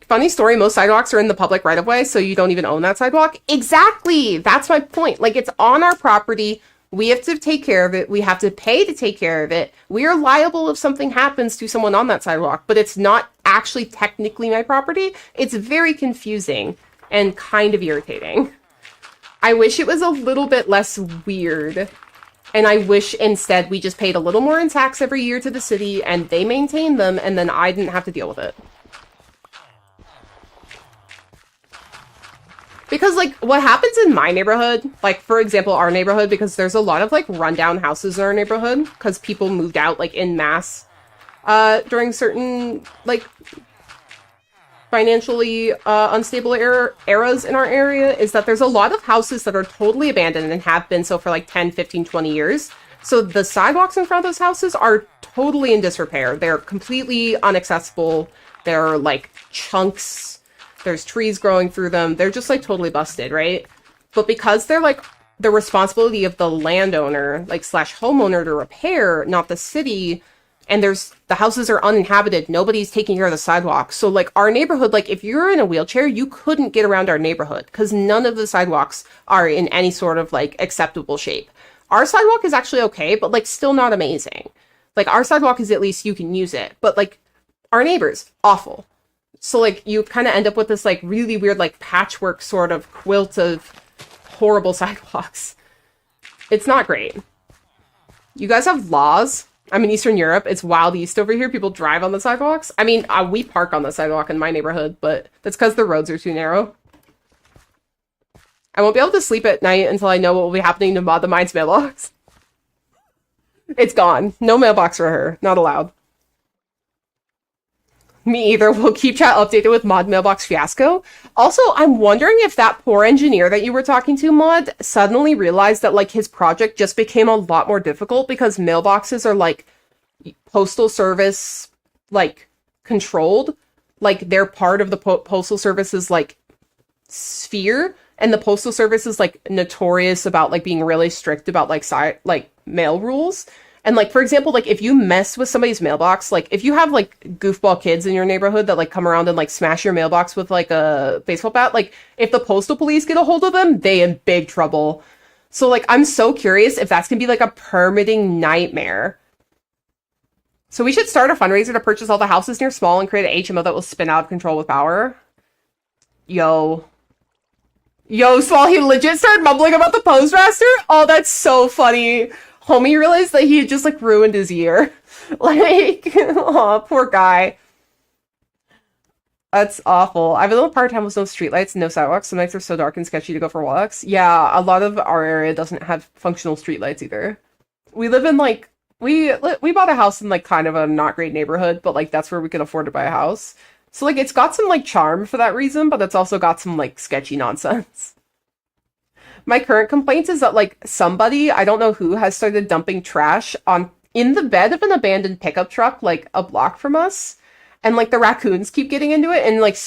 Funny story, most sidewalks are in the public right-of-way, so you don't even own that sidewalk. Exactly! That's my point. Like, it's on our property. We have to take care of it. We have to pay to take care of it. We are liable if something happens to someone on that sidewalk, but it's not actually technically my property. It's very confusing and kind of irritating. I wish it was a little bit less weird. And I wish instead we just paid a little more in tax every year to the city and they maintained them and then I didn't have to deal with it. Because, like, what happens in my neighborhood, like, for example, our neighborhood, because there's a lot of, like, rundown houses in our neighborhood, because people moved out, like, en masse, during certain, like, financially, unstable eras in our area, is that there's a lot of houses that are totally abandoned and have been so for, like, 10, 15, 20 years. So the sidewalks in front of those houses are totally in disrepair. They're completely inaccessible. They're, like, chunks. There's trees growing through them. They're just, like, totally busted, right? But because they're, like, the responsibility of the landowner, like, slash homeowner to repair, not the city, and the houses are uninhabited, nobody's taking care of the sidewalks. So, like, our neighborhood, like, if you're in a wheelchair, you couldn't get around our neighborhood, because none of the sidewalks are in any sort of, like, acceptable shape. Our sidewalk is actually okay, but, like, still not amazing. Like, our sidewalk is at least you can use it. But, like, our neighbors, awful. So, like, you kind of end up with this, like, really weird, like, patchwork sort of quilt of horrible sidewalks. It's not great. You guys have laws. I'm in Eastern Europe. It's wild east over here. People drive on the sidewalks. I mean, we park on the sidewalk in my neighborhood, but that's because the roads are too narrow. I won't be able to sleep at night until I know what will be happening to Mod the Mind's mailbox. It's gone. No mailbox for her. Not allowed. Me either. We'll keep chat updated with Mod Mailbox Fiasco. Also, I'm wondering if that poor engineer that you were talking to, Mod, suddenly realized that, like, his project just became a lot more difficult because mailboxes are, like, postal service, like, controlled. Like, they're part of the postal service's, like, sphere. And the postal service is, like, notorious about, like, being really strict about, like, mail rules. And, like, for example, like, if you mess with somebody's mailbox, like, if you have, like, goofball kids in your neighborhood that, like, come around and, like, smash your mailbox with, like, a baseball bat, like, if the postal police get a hold of them, they in big trouble. So, like, I'm so curious if that's gonna be, like, a permitting nightmare. So we should start a fundraiser to purchase all the houses near Smol and create an HMO that will spin out of control with power. Yo, Smol, he legit started mumbling about the postmaster? Oh, that's so funny. Homie realized that he had just, like, ruined his year. Like, aw, poor guy. That's awful. I have a little part-time with no streetlights and no sidewalks. Some nights are so dark and sketchy to go for walks. Yeah, a lot of our area doesn't have functional streetlights either. We live in, like, we bought a house in, like, kind of a not great neighborhood, but, like, that's where we could afford to buy a house. So, like, it's got some, like, charm for that reason, but it's also got some, like, sketchy nonsense. My current complaint is that like somebody, I don't know who, has started dumping trash on in the bed of an abandoned pickup truck like a block from us, and like the raccoons keep getting into it and like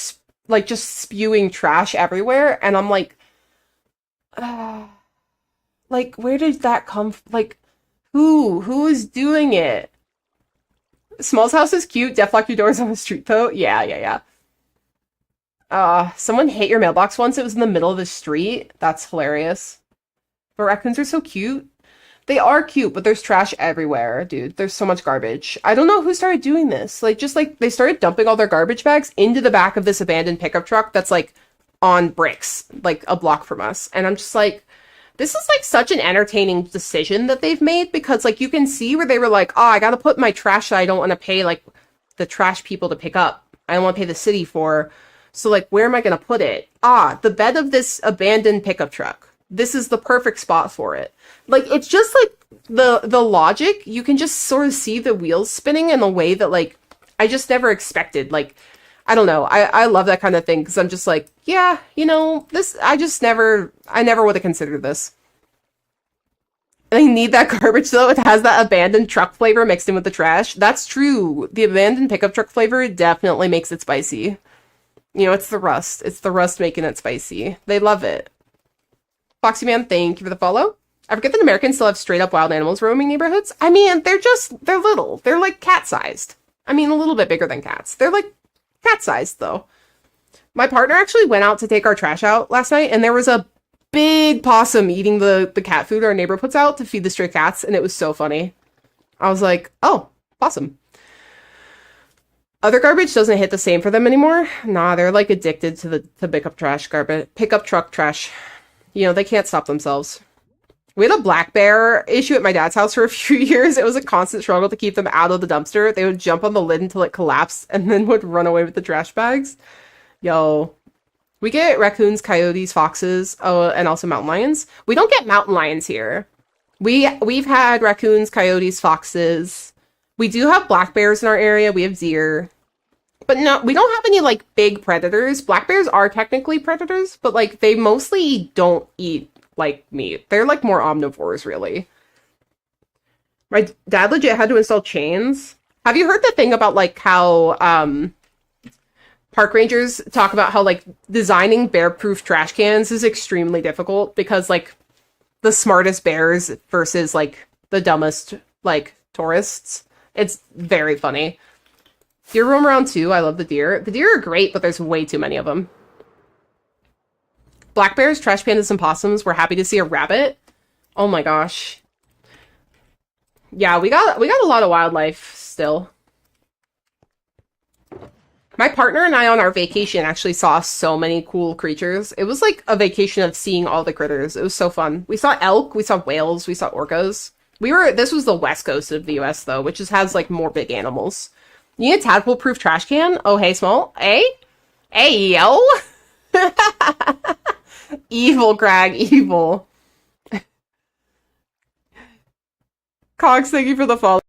like just spewing trash everywhere, and I'm uh, like where did that come like who is doing it? Small's house is cute. Deflect your doors on the street though. Yeah, yeah, yeah. Someone hit your mailbox once. It was in the middle of the street. That's hilarious. But raccoons are so cute. They are cute, but there's trash everywhere, dude. There's so much garbage. I don't know who started doing this. Like, just like they started dumping all their garbage bags into the back of this abandoned pickup truck that's like on bricks, like a block from us. And I'm just like, this is like such an entertaining decision that they've made because like you can see where they were like, oh, I gotta put my trash that I don't want to pay like the trash people to pick up. I don't want to pay the city for. So like, where am I gonna put it? Ah, the bed of this abandoned pickup truck. This is the perfect spot for it. Like, it's just like the logic, you can just sort of see the wheels spinning in a way that like I just never expected. Like, I don't know. I love that kind of thing because I'm just like, yeah, you know, this I never would have considered this. I need that garbage though. It has that abandoned truck flavor mixed in with the trash. That's true. The abandoned pickup truck flavor definitely makes it spicy. You know, it's the rust. It's the rust making it spicy. They love it. Foxy Man, thank you for the follow. I forget that Americans still have straight up wild animals roaming neighborhoods. I mean, they're little. They're like cat sized. I mean, a little bit bigger than cats. They're like cat sized though. My partner actually went out to take our trash out last night, and there was a big possum eating the cat food our neighbor puts out to feed the stray cats, and it was so funny. I was like, oh, possum. Other garbage doesn't hit the same for them anymore. Nah, they're like addicted to the pickup truck trash. You know, they can't stop themselves. We had a black bear issue at my dad's house for a few years. It was a constant struggle to keep them out of the dumpster. They would jump on the lid until it collapsed and then would run away with the trash bags. Yo. We get raccoons, coyotes, foxes, and also mountain lions. We don't get mountain lions here. We've had raccoons, coyotes, foxes. We do have black bears in our area. We have deer. But no, we don't have any, like, big predators. Black bears are technically predators, but, like, they mostly don't eat, like, meat. They're, like, more omnivores, really. My dad legit had to install chains. Have you heard the thing about, like, how, park rangers talk about how, like, designing bear-proof trash cans is extremely difficult because, like, the smartest bears versus, like, the dumbest, like, tourists. It's very funny. Deer roam around too. I love the deer. The deer are great, but there's way too many of them. Black bears, trash pandas, and possums. We're happy to see a rabbit. Oh my gosh. Yeah, we got a lot of wildlife still. My partner and I on our vacation actually saw so many cool creatures. It was like a vacation of seeing all the critters. It was so fun. We saw elk, we saw whales, we saw orcas. This was the west coast of the US though, which just has like more big animals. You need a tadpole-proof trash can? Oh, hey, Smol. Hey? Hey, yo! Evil, Crag. Evil. Cox, thank you for the follow.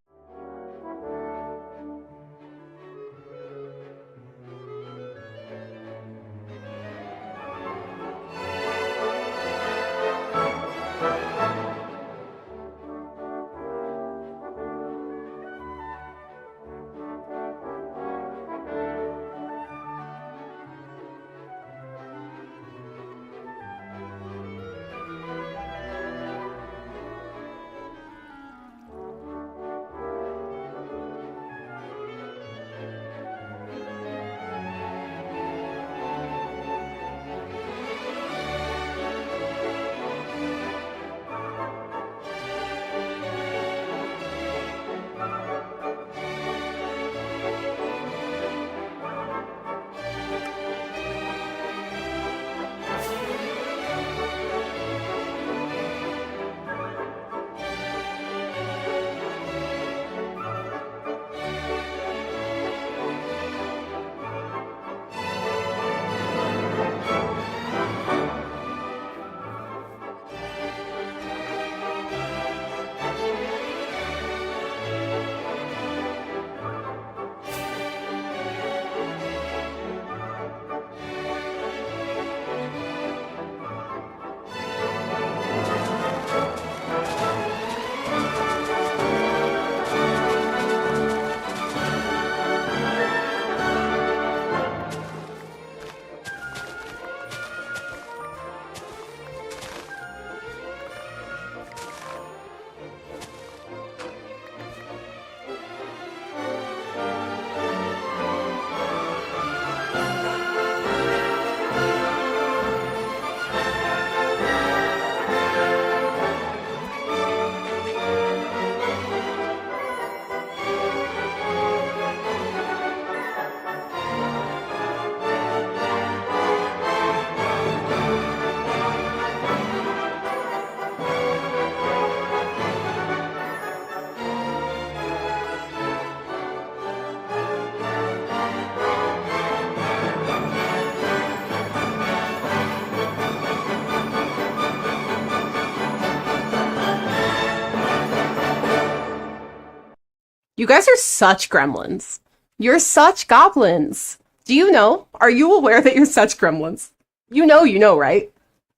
You guys are such gremlins. You're such goblins. Do you know? Are you aware that you're such gremlins? You know, right?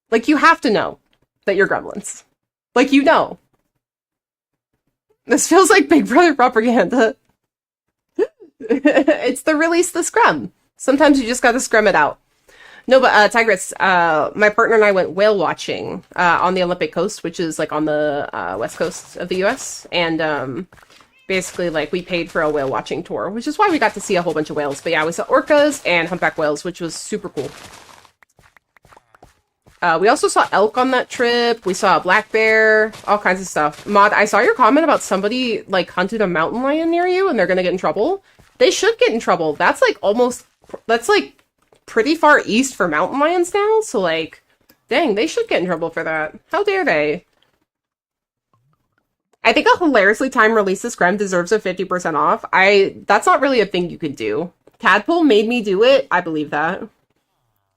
Like, you have to know that you're gremlins. Like, you know. This feels like Big Brother propaganda. It's the release the scrum. Sometimes you just gotta scrum it out. No, but Tigress, my partner and I went whale watching on the Olympic coast, which is like on the west coast of the US. And basically, like, we paid for a whale watching tour, which is why we got to see a whole bunch of whales. But yeah, we saw orcas and humpback whales, which was super cool. We also saw elk on that trip. We saw a black bear, all kinds of stuff. Mod, I saw your comment about somebody, like, hunted a mountain lion near you and they're gonna get in trouble. They should get in trouble. That's, like, that's, like, pretty far east for mountain lions now. So, like, dang, they should get in trouble for that. How dare they? I think a hilariously timed release this scrum deserves a 50% off. That's not really a thing you could do. Tadpole made me do it. I believe that.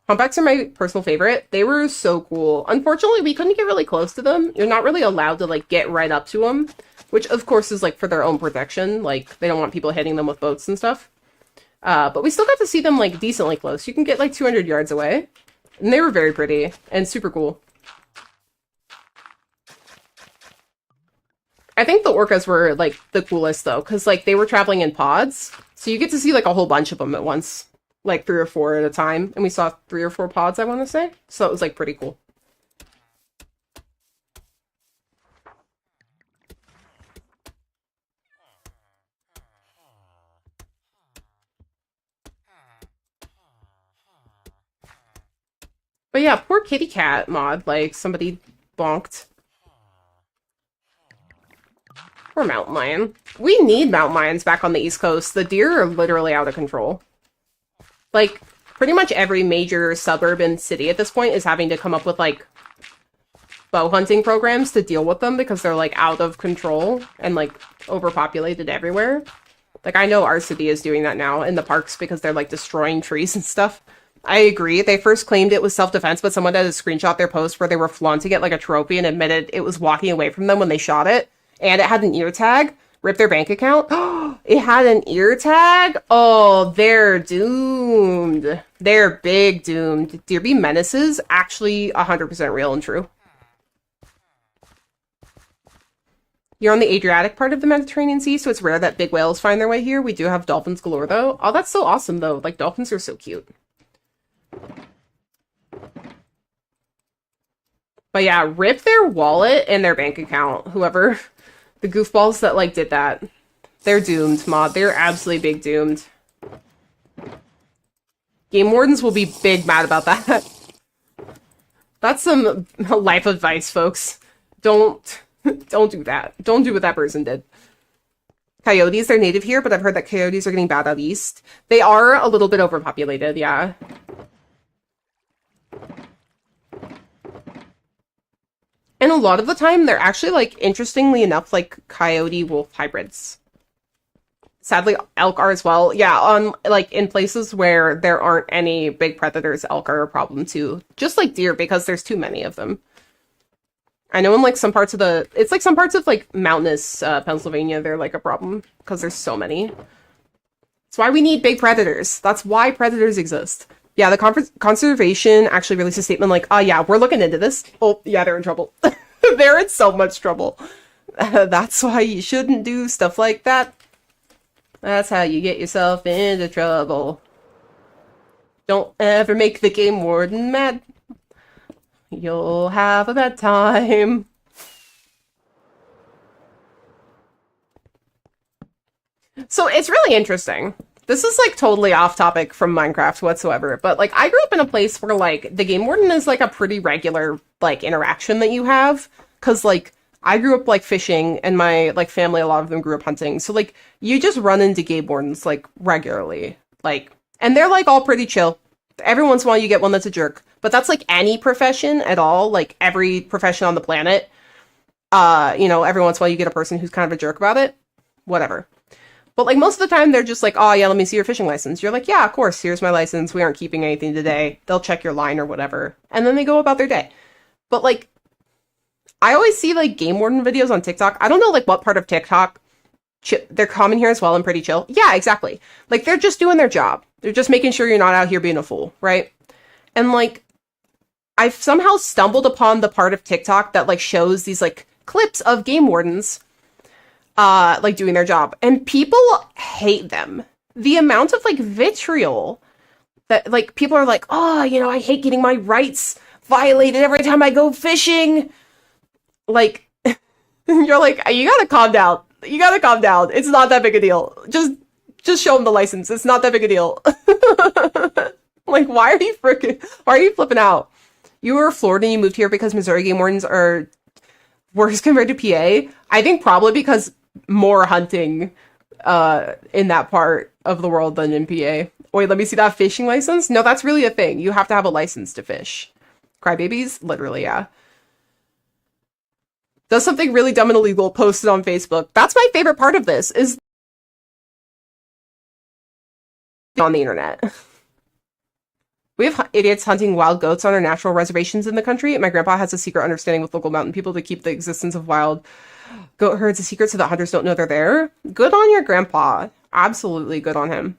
Humpbacks are my personal favorite. They were so cool. Unfortunately, we couldn't get really close to them. You're not really allowed to, like, get right up to them, which, of course, is, like, for their own protection. Like, they don't want people hitting them with boats and stuff. But we still got to see them, like, decently close. You can get, like, 200 yards away. And they were very pretty and super cool. I think the orcas were, like, the coolest, though, because, like, they were traveling in pods. So you get to see, like, a whole bunch of them at once. Like, 3 or 4 at a time. And we saw 3 or 4 pods, I want to say. So it was, like, pretty cool. But yeah, poor kitty cat mod. Like, somebody bonked. Poor mountain lion. We need mountain lions back on the East Coast. The deer are literally out of control. Like, pretty much every major suburban city at this point is having to come up with, like, bow hunting programs to deal with them because they're, like, out of control and, like, overpopulated everywhere. Like, I know our city is doing that now in the parks because they're, like, destroying trees and stuff. I agree. They first claimed it was self-defense, but someone had a screenshot their post where they were flaunting it like a trophy and admitted it was walking away from them when they shot it. And it had an ear tag. Ripped their bank account. It had an ear tag? Oh, they're doomed. They're big doomed. Deer Bee Menaces, actually 100% real and true. You're on the Adriatic part of the Mediterranean Sea, so it's rare that big whales find their way here. We do have dolphins galore, though. Oh, that's so awesome, though. Like, dolphins are so cute. But yeah, rip their wallet and their bank account. Whoever, the goofballs that, like, did that. They're doomed, mod. They're absolutely big doomed. Game wardens will be big mad about that. That's some life advice, folks. Don't do that. Don't do what that person did. Coyotes, they're native here, but I've heard that coyotes are getting bad out east. They are a little bit overpopulated, yeah. And a lot of the time, they're actually, like, interestingly enough, like, coyote-wolf hybrids. Sadly, elk are as well. Yeah, on, like, in places where there aren't any big predators, elk are a problem, too. Just like deer, because there's too many of them. I know in, like, some parts of the... It's, like, some parts of, like, mountainous Pennsylvania, they're, like, a problem, because there's so many. That's why we need big predators. That's why predators exist. Yeah, the conservation actually released a statement like, oh, yeah, we're looking into this. Oh, yeah, they're in trouble. They're in so much trouble. That's why you shouldn't do stuff like that. That's how you get yourself into trouble. Don't ever make the game warden mad. You'll have a bad time. So it's really interesting. This is, like, totally off topic from Minecraft whatsoever, but, like, I grew up in a place where, like, the game warden is, like, a pretty regular, like, interaction that you have, because, like, I grew up, like, fishing, and my, like, family, a lot of them grew up hunting, so, like, you just run into game wardens, like, regularly, like, and they're, like, all pretty chill. Every once in a while you get one that's a jerk, but that's, like, any profession at all, like, every profession on the planet, you know, every once in a while you get a person who's kind of a jerk about it, whatever. But, like, most of the time, they're just like, oh, yeah, let me see your fishing license. You're like, yeah, of course, here's my license. We aren't keeping anything today. They'll check your line or whatever. And then they go about their day. But, like, I always see, like, game warden videos on TikTok. I don't know, like, what part of TikTok they're common here as well and pretty chill. Yeah, exactly. Like, they're just doing their job. They're just making sure you're not out here being a fool, right? And, like, I've somehow stumbled upon the part of TikTok that, like, shows these, like, clips of game wardens, like, doing their job. And people hate them. The amount of, like, vitriol that, like, people are like, oh, you know, I hate getting my rights violated every time I go fishing. Like, you're like, you gotta calm down. You gotta calm down. It's not that big a deal. Just show them the license. It's not that big a deal. Like, why are you flipping out? You were Florida and you moved here because Missouri game wardens are worse compared to PA. I think probably because more hunting in that part of the world than in PA. Wait, let me see that fishing license. No, that's really a thing. You have to have a license to fish. Crybabies? Literally, yeah. Does something really dumb and illegal, posted on Facebook. That's my favorite part of this, is on the internet. We have idiots hunting wild goats on our natural reservations in the country. My grandpa has a secret understanding with local mountain people to keep the existence of wild goat herds a secret so that hunters don't know they're there. Good on your grandpa. Absolutely good on him.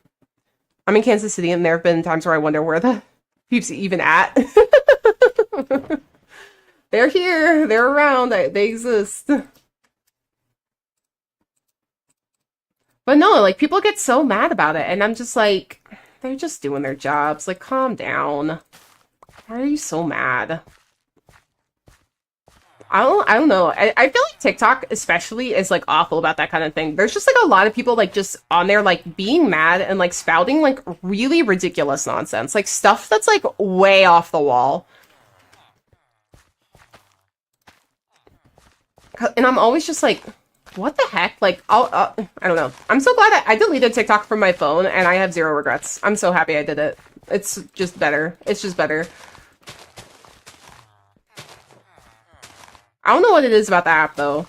I'm in Kansas City, and there have been times where I wonder where the peeps even at. They're here. They're around. They exist. But no, like, people get so mad about it, and I'm just like, they're just doing their jobs. Like, calm down. Why are you so mad? I don't know. I feel like TikTok especially is, like, awful about that kind of thing. There's just, like, a lot of people, like, just on there, like, being mad and, like, spouting, like, really ridiculous nonsense. Like, stuff that's, like, way off the wall. And I'm always just like, what the heck? Like, I don't know. I'm so glad I deleted TikTok from my phone, and I have zero regrets. I'm so happy I did it. It's just better. It's just better. I don't know what it is about the app, though.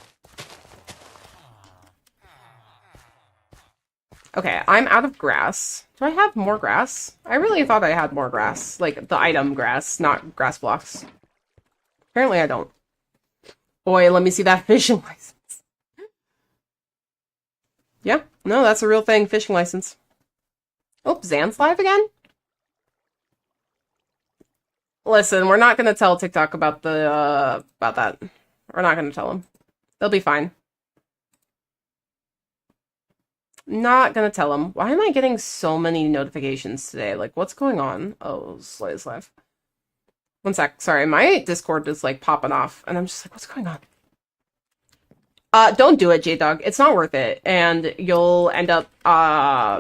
Okay, I'm out of grass. Do I have more grass? I really thought I had more grass. Like, the item grass, not grass blocks. Apparently I don't. Boy, let me see that fishing license. Yeah, no, that's a real thing. Fishing license. Oh, Zan's live again? Listen, we're not gonna tell TikTok about the, about that. We're not gonna tell them. They'll be fine. Not gonna tell them. Why am I getting so many notifications today? Like, what's going on? Oh, Slay's live. One sec. Sorry, my Discord is, like, popping off, and I'm just like, what's going on? Don't do it, J-Dog. It's not worth it, and you'll end up,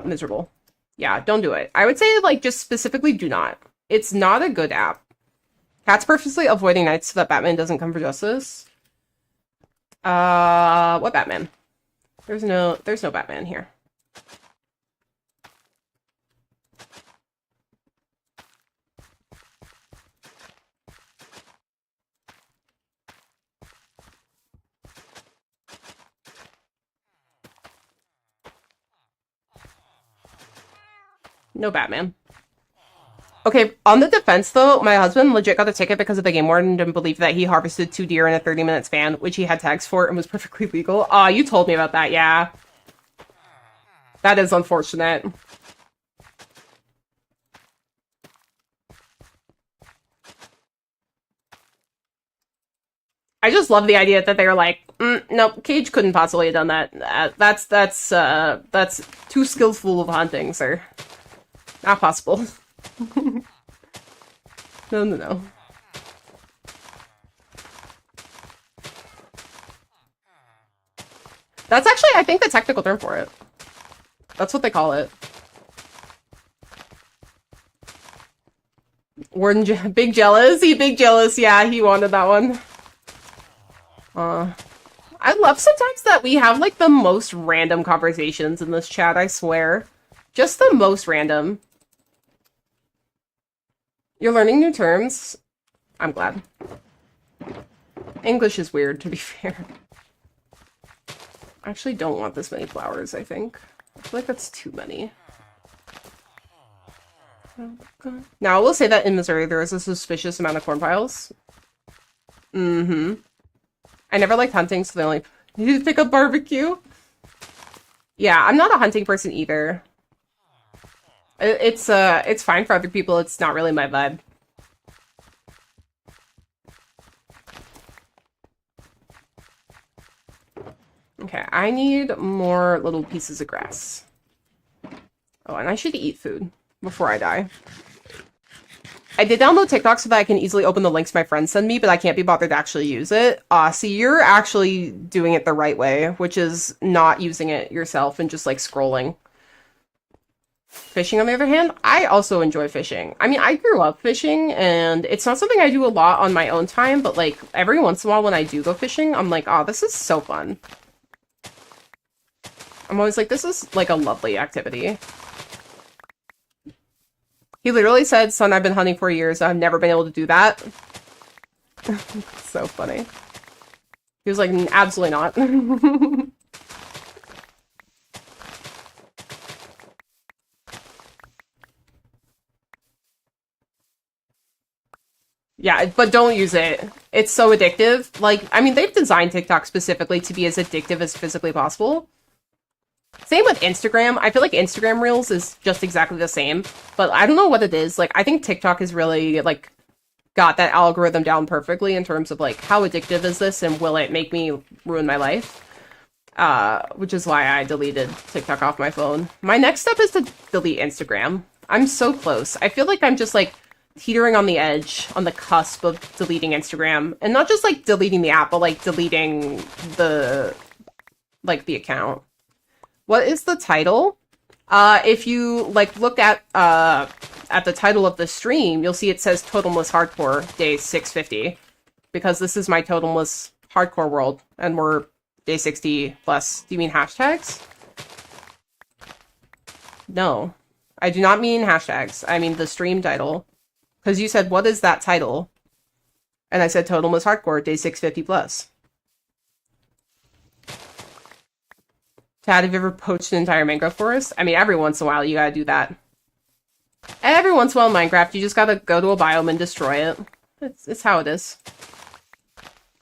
miserable. Yeah, don't do it. I would say, like, just specifically do not. It's not a good app. Cat's purposely avoiding nights so that Batman doesn't come for justice. What Batman? There's no Batman here. No Batman. Okay, on the defense, though, my husband legit got a ticket because of the game warden and believed that he harvested 2 deer in a 30-minute span, which he had tags for and was perfectly legal. Aw, you told me about that, yeah. That is unfortunate. I just love the idea that they were like, nope, Cage couldn't possibly have done that. That's too skillful of hunting, sir. Not possible. No. That's actually, I think, the technical term for it. That's what they call it. Warden, big jealous. Big jealous. Yeah, he wanted that one. I love sometimes that we have, like, the most random conversations in this chat, I swear. Just the most random. You're learning new terms? I'm glad. English is weird, to be fair. I actually don't want this many flowers, I think. I feel like that's too many. Now, I will say that in Missouri, there is a suspicious amount of corn piles. I never liked hunting, so they only need to pick up barbecue. Yeah, I'm not a hunting person either. It's fine for other people. It's not really my vibe. Okay, I need more little pieces of grass. Oh, and I should eat food before I die. I did download TikTok so that I can easily open the links my friends send me, but I can't be bothered to actually use it. See, you're actually doing it the right way, which is not using it yourself and just, like, scrolling. Fishing, on the other hand, I also enjoy fishing. I mean, I grew up fishing, and it's not something I do a lot on my own time, but, like, every once in a while when I do go fishing, I'm like, oh, this is so fun. I'm always like, this is, like, a lovely activity. He literally said, son, I've been hunting for years. I've never been able to do that. So funny. He was like, absolutely not. Yeah, but don't use it. It's so addictive. Like, I mean, they've designed TikTok specifically to be as addictive as physically possible. Same with Instagram. I feel like Instagram Reels is just exactly the same, but I don't know what it is. Like, I think TikTok is really, like, got that algorithm down perfectly in terms of, like, how addictive is this and will it make me ruin my life? Which is why I deleted TikTok off my phone. My next step is to delete Instagram. I'm so close. I feel like I'm just, like, teetering on the edge, on the cusp of deleting Instagram. And not just, like, deleting the app, but, like, deleting the account. What is the title? If you, like, look at the title of the stream, you'll see it says Totemless Hardcore, day 650. Because this is my Totemless Hardcore world, and we're day 60 plus. Do you mean hashtags? No. I do not mean hashtags. I mean the stream title. Because you said, what is that title? And I said Totemless Hardcore, day 650 plus. Tad, have you ever poached an entire mangrove forest? I mean, every once in a while, you gotta do that. Every once in a while in Minecraft, you just gotta go to a biome and destroy it. It's how it is.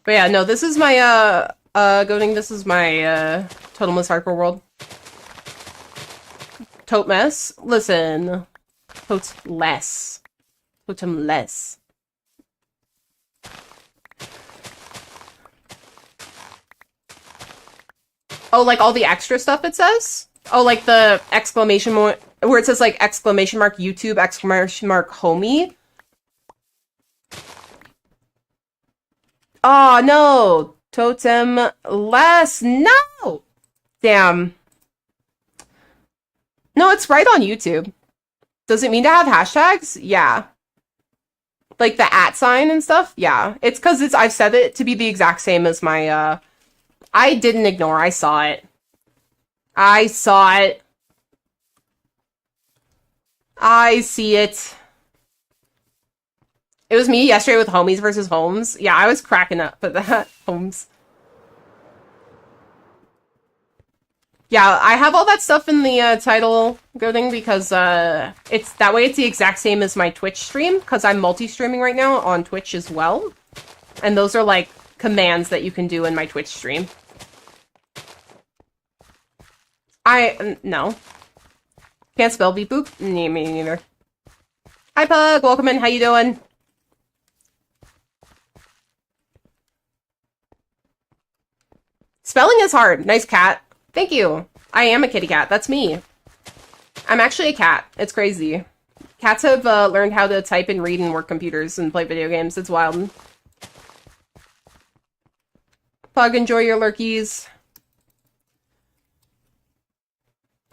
But yeah, no, this is my, Goating, this is my, Totemless Hardcore world. Totemess? Listen. Totemless. Totemless. Oh, like all the extra stuff it says? Oh, like the exclamation where it says like exclamation mark YouTube, exclamation mark homie? Oh, no. Totemless. No! Damn. No, it's right on YouTube. Does it mean to have hashtags? Yeah. Like the @ sign and stuff? Yeah. It's because I've set it to be the exact same as my, I didn't ignore. I saw it. I saw it. I see it. It was me yesterday with homies versus homes. Yeah, I was cracking up at that. Homes. Yeah, I have all that stuff in the title Goating because it's that way it's the exact same as my Twitch stream because I'm multi-streaming right now on Twitch as well. And those are like commands that you can do in my Twitch stream. No. Can't spell beep boop? Me neither. Hi Pug, welcome in, how you doing? Spelling is hard. Nice cat. Thank you. I am a kitty cat. That's me. I'm actually a cat. It's crazy. Cats have learned how to type and read and work computers and play video games. It's wild. Pug, enjoy your lurkies.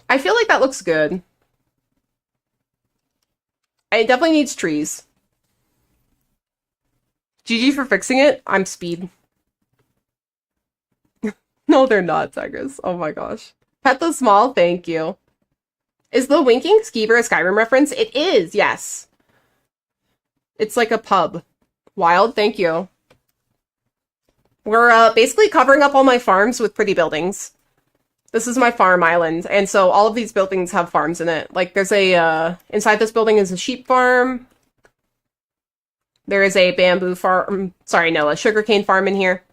I feel like that looks good. It definitely needs trees. GG for fixing it. I'm speed. No, they're not, Tigers. Oh my gosh. Pet the Smol, thank you. Is the Winking Skeever a Skyrim reference? It is, yes. It's like a pub. Wild, thank you. We're basically covering up all my farms with pretty buildings. This is my farm island, and so all of these buildings have farms in it. Like, there's a, inside this building is a sheep farm. There is a bamboo farm, sorry, no, a sugarcane farm in here.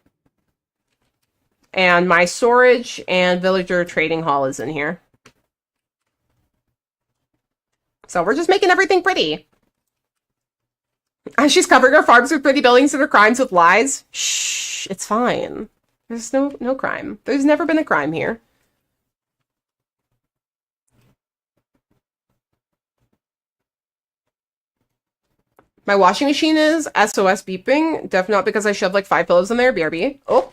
And my storage and villager trading hall is in here. So we're just making everything pretty. She's covering her farms with pretty buildings and her crimes with lies. Shh, it's fine. There's no crime. There's never been a crime here. My washing machine is SOS beeping. Definitely not because I shoved like 5 pillows in there. BRB. Oh.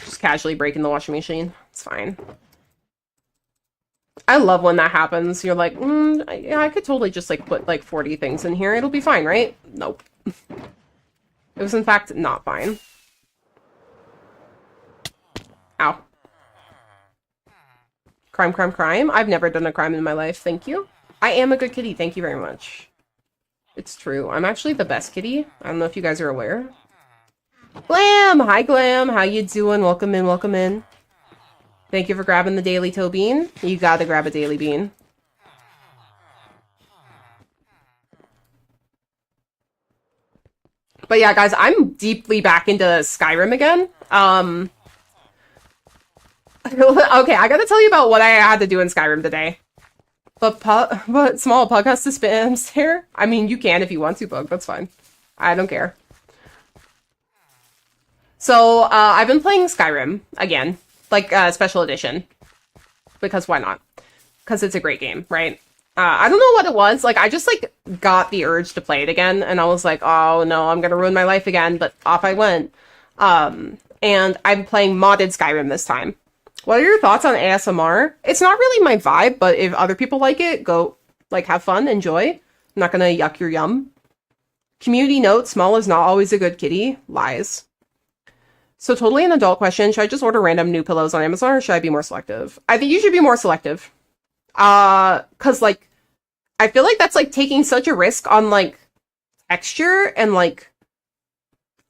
Just casually breaking the washing machine. It's fine. I love when that happens. You're like, yeah, I could totally just like put like 40 things in here. It'll be fine, right? Nope. It was in fact not fine. Ow. Crime, crime, crime. I've never done a crime in my life. Thank you. I am a good kitty. Thank you very much. It's true. I'm actually the best kitty. I don't know if you guys are aware. Glam! Hi, Glam. How you doing? Welcome in, welcome in. Thank you for grabbing the daily toe bean. You gotta grab a daily bean. But yeah, guys, I'm deeply back into Skyrim again. Okay, I gotta tell you about what I had to do in Skyrim today. But Smol, Pug has to spam stare? I mean, you can if you want to, Pug. That's fine. I don't care. So, I've been playing Skyrim again. Like, Special Edition. Because why not? Because it's a great game, right? I don't know what it was. Like, I just, like, got the urge to play it again. And I was like, oh, no, I'm gonna ruin my life again. But off I went. And I'm playing modded Skyrim this time. What are your thoughts on ASMR? It's not really my vibe, but if other people like it, go, like, have fun, enjoy. I'm not gonna yuck your yum. Community note, Smol is not always a good kitty. Lies. So totally an adult question. Should I just order random new pillows on Amazon or should I be more selective? I think you should be more selective. Cause like, I feel like that's like taking such a risk on like texture and like,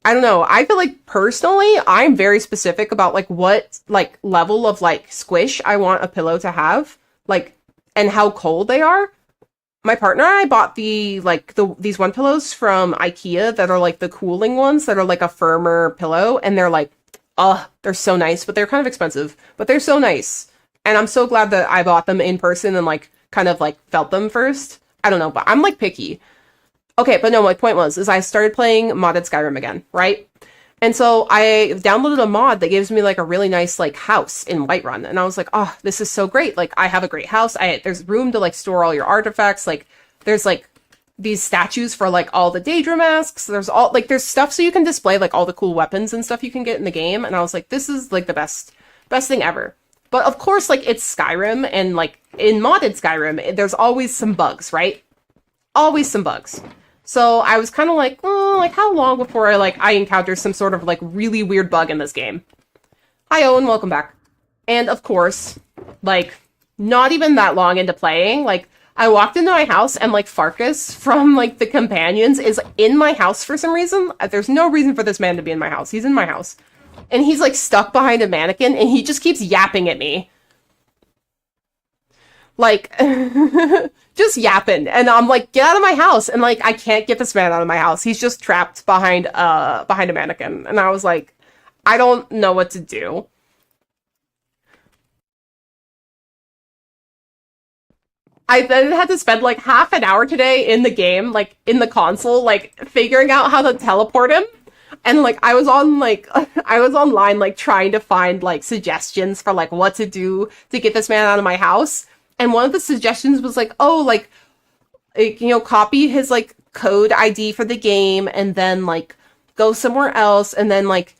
I don't know. I feel like personally, I'm very specific about like what like level of like squish I want a pillow to have, like, and how cold they are. My partner and I bought these one pillows from IKEA that are like the cooling ones that are like a firmer pillow, and they're like, they're so nice, but they're kind of expensive, but they're so nice. And I'm so glad that I bought them in person and like kind of like felt them first. I don't know, but I'm like picky. Okay, but no, my point is I started playing modded Skyrim again, right? And so I downloaded a mod that gives me like a really nice like house in Whiterun. And I was like, oh, this is so great. Like I have a great house. There's room to like store all your artifacts. Like there's like these statues for like all the Daedra masks. There's stuff so you can display like all the cool weapons and stuff you can get in the game. And I was like, this is like the best thing ever. But of course, like it's Skyrim, and like in modded Skyrim, there's always some bugs, right? Always some bugs. So I was kind of like, like how long before I encounter some sort of like really weird bug in this game? Hi Owen, welcome back. And of course, like not even that long into playing, like I walked into my house and like Farkas from like the companions is in my house for some reason. There's no reason for this man to be in my house. He's in my house. And he's like stuck behind a mannequin and he just keeps yapping at me. Like, just yapping. And I'm like, get out of my house. And like, I can't get this man out of my house. He's just trapped behind a mannequin. And I was like, I don't know what to do. I then had to spend like half an hour today in the game, like in the console, like figuring out how to teleport him. And like I was online like trying to find like suggestions for like what to do to get this man out of my house. And one of the suggestions was like, oh, like, copy his like code ID for the game and then like go somewhere else and then like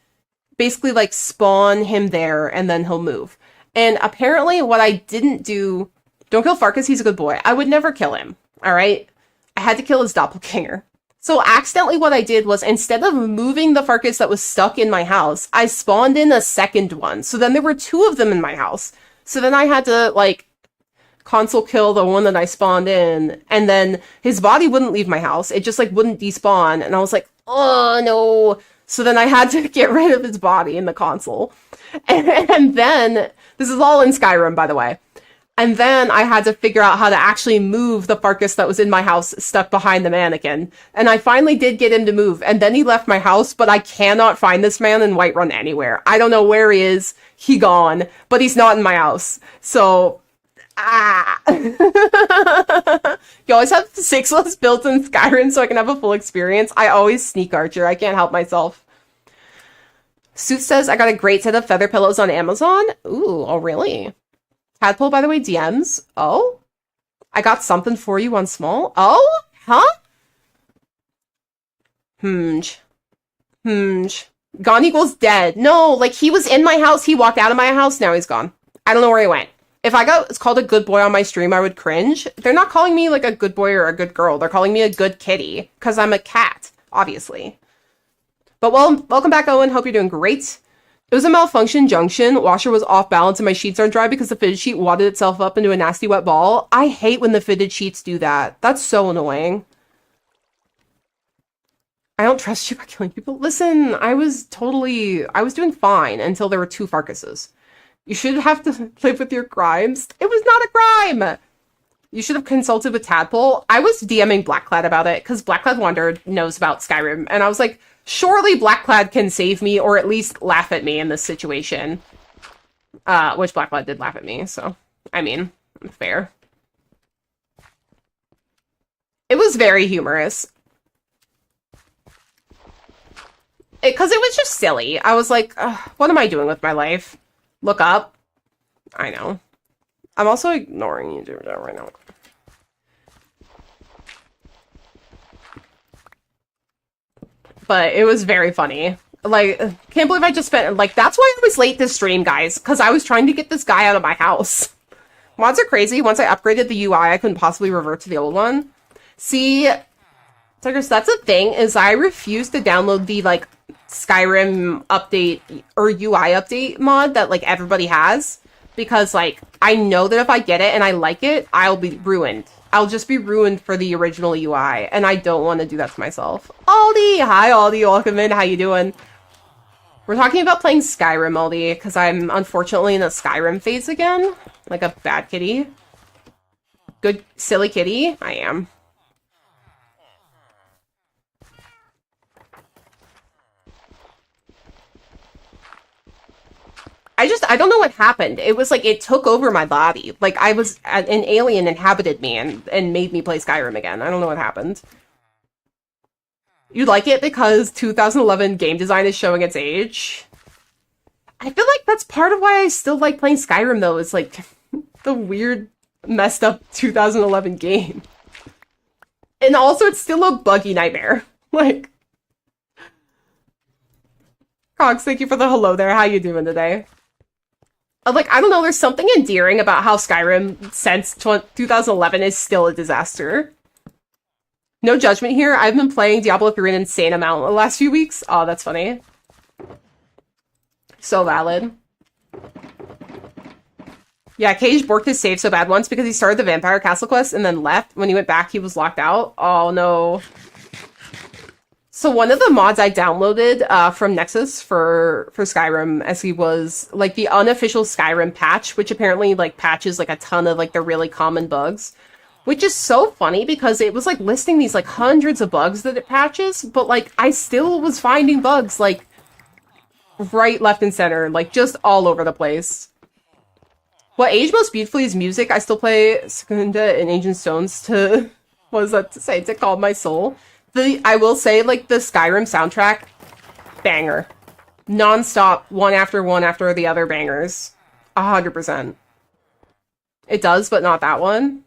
basically like spawn him there and then he'll move. And apparently what I didn't do, don't kill Farkas, he's a good boy. I would never kill him. All right. I had to kill his doppelganger. So accidentally what I did was instead of moving the Farkas that was stuck in my house, I spawned in a second one. So then there were 2 of them in my house. So then I had to like console kill the one that I spawned in, and then his body wouldn't leave my house. It just like wouldn't despawn, and I was like, oh no. So then I had to get rid of his body in the console. And then, this is all in Skyrim, by the way. And then I had to figure out how to actually move the Farkas that was in my house stuck behind the mannequin. And I finally did get him to move. And then he left my house, but I cannot find this man in Whiterun anywhere. I don't know where he is. He gone. But he's not in my house. So, You always have 6 less builds in Skyrim so I can have a full experience. I always sneak archer. I can't help myself. Suit says, I got a great set of feather pillows on Amazon. Ooh, oh really? Tadpole, by the way, DMs. Oh? I got something for you on Smol. Oh? Huh? Gone equals dead. No, like, he was in my house. He walked out of my house. Now he's gone. I don't know where he went. If I got called a good boy on my stream, I would cringe. They're not calling me, like, a good boy or a good girl. They're calling me a good kitty. Because I'm a cat, obviously. But, well, welcome back, Owen. Hope you're doing great. It was a malfunction junction. Washer was off balance and my sheets aren't dry because the fitted sheet wadded itself up into a nasty wet ball. I hate when the fitted sheets do that. That's so annoying. I don't trust you by killing people. Listen, I was doing fine until there were 2 Farkases. You should have to live with your crimes. It was not a crime! You should have consulted with Tadpole. I was DMing Blackclad about it because Blackclad Wanderer knows about Skyrim. And I was like, surely Blackclad can save me or at least laugh at me in this situation. Which Blackclad did laugh at me, so, I mean, fair. It was very humorous. Because it was just silly. I was like, what am I doing with my life? Look up. I know. I'm also ignoring you right now. But it was very funny. Like, can't believe I just spent, like, that's why I was late this stream, guys. Because I was trying to get this guy out of my house. Mods are crazy. Once I upgraded the UI, I couldn't possibly revert to the old one. See, Tuckers, that's the thing, is I refuse to download the, like, Skyrim update or UI update mod that, like, everybody has. Because, like, I know that if I get it and I like it, I'll be ruined. I'll just be ruined for the original UI, and I don't want to do that to myself. Aldi! Hi, Aldi. Welcome in. How you doing? We're talking about playing Skyrim, Aldi, because I'm unfortunately in a Skyrim phase again. Like a bad kitty. Good, silly kitty. I am. I don't know what happened. It was like, it took over my body. Like, an alien inhabited me and made me play Skyrim again. I don't know what happened. You like it because 2011 game design is showing its age? I feel like that's part of why I still like playing Skyrim, though, is like, the weird, messed up 2011 game. And also, it's still a buggy nightmare. Like, Cox, thank you for the hello there. How you doing today? Like, I don't know, there's something endearing about how Skyrim, since 2011, is still a disaster. No judgment here. I've been playing Diablo 3 an insane amount the last few weeks. Oh, that's funny. So valid. Yeah, Cage borked his save so bad once because he started the Vampire Castle quest and then left. When he went back, he was locked out. Oh, no. So one of the mods I downloaded from Nexus for Skyrim, as he was, like, the unofficial Skyrim patch, which apparently, like, patches, like, a ton of, like, the really common bugs. Which is so funny because it was, like, listing these, like, hundreds of bugs that it patches, but, like, I still was finding bugs, like, right, left, and center, like, just all over the place. What aged most beautifully is music. I still play Secunda and Ancient Stones to, what was that to say, to calm my soul. I will say, like, the Skyrim soundtrack, banger. Non-stop, one after the other bangers. 100%. It does, but not that one.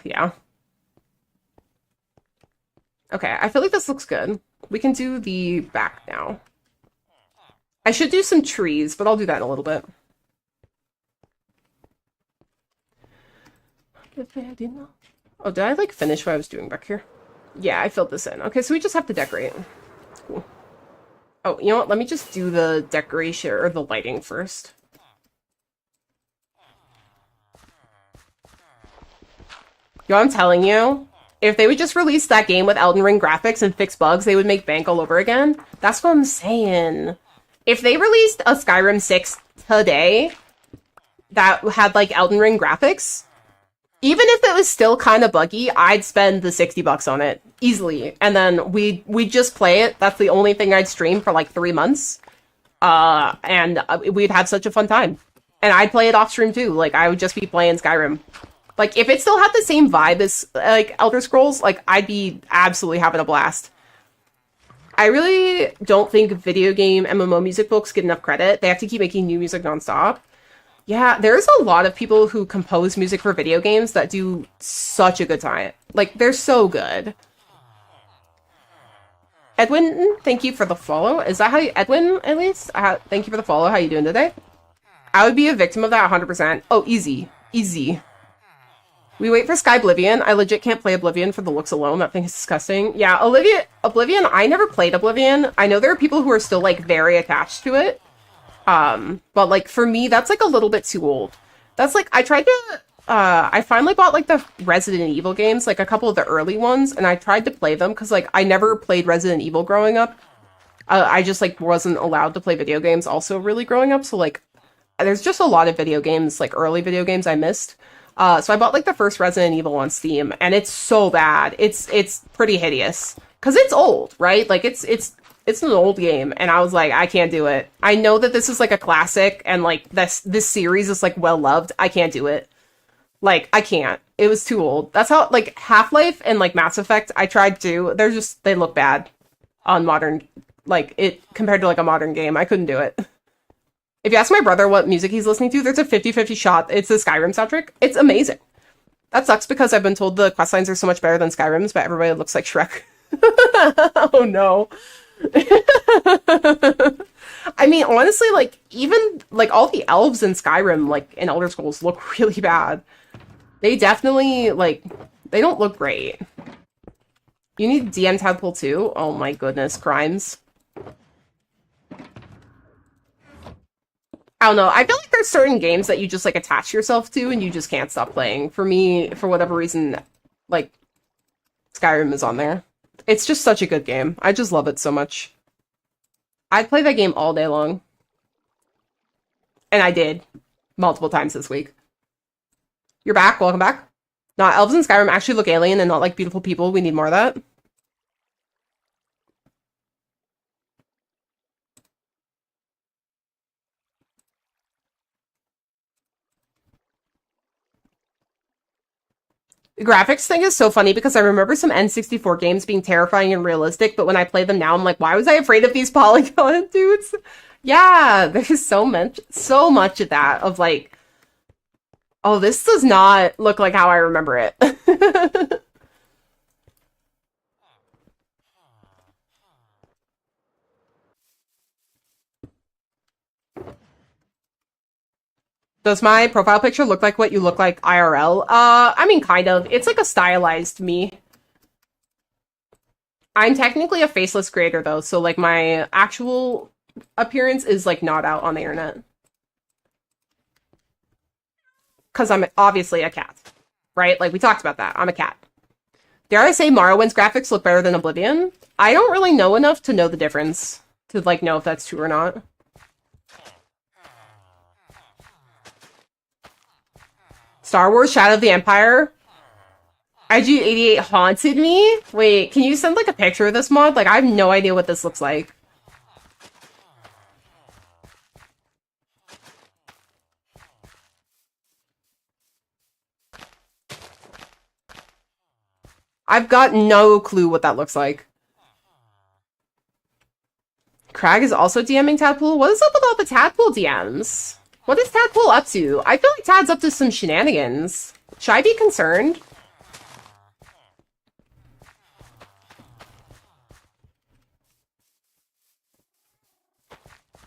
Yeah. Okay, I feel like this looks good. We can do the back now. I should do some trees, but I'll do that in a little bit. Oh, did I, like, finish what I was doing back here? Yeah, I filled this in. Okay, so we just have to decorate. Cool. Oh, you know what? Let me just do the decoration, or the lighting first. Yo, I'm telling you, if they would just release that game with Elden Ring graphics and fix bugs, they would make bank all over again. That's what I'm saying. If they released a Skyrim 6 today, that had like Elden Ring graphics, even if it was still kind of buggy, I'd spend the $60 on it easily. And then we'd just play it. That's the only thing I'd stream for like 3 months. And we'd have such a fun time. And I'd play it off stream too. Like, I would just be playing Skyrim. Like, if it still had the same vibe as, like, Elder Scrolls, like, I'd be absolutely having a blast. I really don't think video game MMO music folks get enough credit. They have to keep making new music nonstop. Yeah, there's a lot of people who compose music for video games that do such a good time. Like, they're so good. Edwin, thank you for the follow. Is that how you... Edwin, at least? Thank you for the follow. How you doing today? I would be a victim of that 100%. Oh, easy. Easy. We wait for Sky Oblivion. I legit can't play Oblivion for the looks alone. That thing is disgusting. Yeah, Oblivion, I never played Oblivion. I know there are people who are still, like, very attached to it. But, like, for me, that's, like, a little bit too old. That's, like, I tried to, I finally bought, like, the Resident Evil games, like, a couple of the early ones, and I tried to play them, because, like, I never played Resident Evil growing up. I just, like, wasn't allowed to play video games also really growing up, so, like, there's just a lot of video games, like, early video games I missed. So I bought, like, the first Resident Evil on Steam, and it's so bad. It's pretty hideous. Because it's old, right? Like, it's an old game, and I was like, I can't do it. I know that this is, like, a classic, and, like, this series is, like, well-loved. I can't do it. Like, I can't. It was too old. That's how, like, Half-Life and, like, Mass Effect, I tried to. They look bad on modern, like, compared to, like, a modern game. I couldn't do it. If you ask my brother what music he's listening to, there's a 50-50 shot. It's the Skyrim soundtrack. It's amazing. That sucks because I've been told the questlines are so much better than Skyrim's, but everybody looks like Shrek. Oh, no. I mean, honestly, like, even, like, all the elves in Skyrim, like, in Elder Scrolls look really bad. They definitely, like, they don't look great. You need DM Tadpole too? Oh my goodness, crimes. I don't know. I feel like there's certain games that you just, like, attach yourself to and you just can't stop playing. For me, for whatever reason, like, Skyrim is on there. It's just such a good game. I just love it so much. I'd play that game all day long. And I did. Multiple times this week. You're back. Welcome back. Nah, elves in Skyrim actually look alien and not like beautiful people. We need more of that. The graphics thing is so funny because I remember some N64 games being terrifying and realistic, but when I play them now, I'm like, why was I afraid of these polygon dudes? Yeah, there's so much of that, of like, oh, this does not look like how I remember it. Does my profile picture look like what you look like IRL? I mean, kind of. It's like a stylized me. I'm technically a faceless creator, though, so, like, my actual appearance is, like, not out on the internet. Because I'm obviously a cat, right? Like, we talked about that. I'm a cat. Dare I say Morrowind's graphics look better than Oblivion? I don't really know enough to know the difference, to, like, know if that's true or not. Star Wars Shadow of the Empire? IG88 haunted me? Wait, can you send, like, a picture of this mod? Like, I have no idea what this looks like. I've got no clue what that looks like. Crag is also DMing Tadpole? What is up with all the Tadpole DMs? What is Tadpole up to? I feel like Tad's up to some shenanigans. Should I be concerned?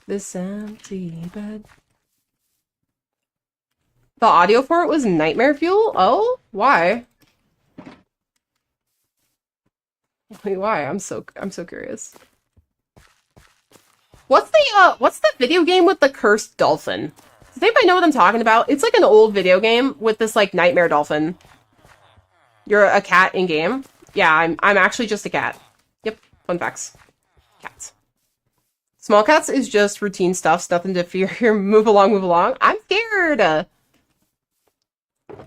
This empty bed. The audio for it was Nightmare Fuel? Oh? Why? Wait, why? I'm so curious. What's the video game with the cursed dolphin? Does anybody know what I'm talking about? It's like an old video game with this, like, nightmare dolphin. You're a cat in game? Yeah, I'm actually just a cat. Yep, fun facts. Cats. Small cats is just routine stuff. Nothing to fear here. Move along, move along. I'm scared.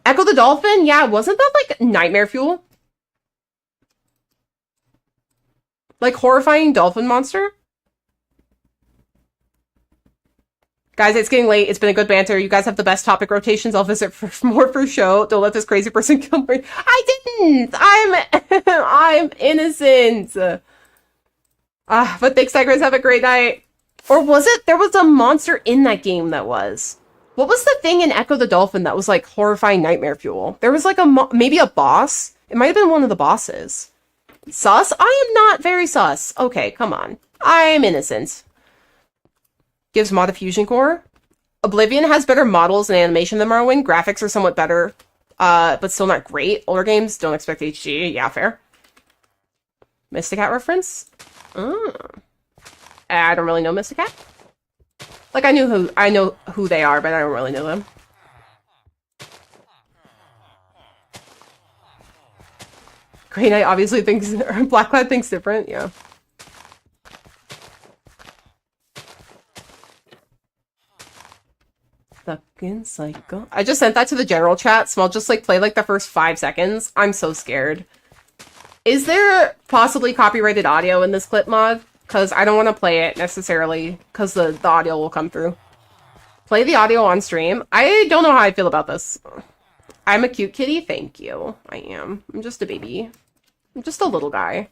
Echo the Dolphin? Yeah, wasn't that like nightmare fuel? Like horrifying dolphin monster? Guys, it's getting late. It's been a good banter. You guys have the best topic rotations. I'll visit for more for show. Don't let this crazy person kill me. I didn't! I'm innocent. But thanks, Tigers. Have a great night. Or was it? There was a monster in that game that was. What was the thing in Echo the Dolphin that was like horrifying nightmare fuel? There was like maybe a boss. It might have been one of the bosses. Sus? I am not very sus. Okay, come on. I'm innocent. Gives mod a fusion core. Oblivion has better models and animation than Morrowind. Graphics are somewhat better, but still not great. Older games don't expect HD. Yeah, fair. Mysticat reference? I don't really know Mysticat. Like I know who they are, but I don't really know them. Grey Knight obviously thinks Blackclad thinks different, yeah. Fucking psycho. I just sent that to the general chat. Smol, just like play like the first 5 seconds. I'm so scared. Is there possibly copyrighted audio in this clip mod? Because I don't want to play it necessarily, because the audio will come through. Play the audio on stream. I don't know how I feel about this. I'm a cute kitty. Thank you. I am. I'm just a baby. I'm just a little guy.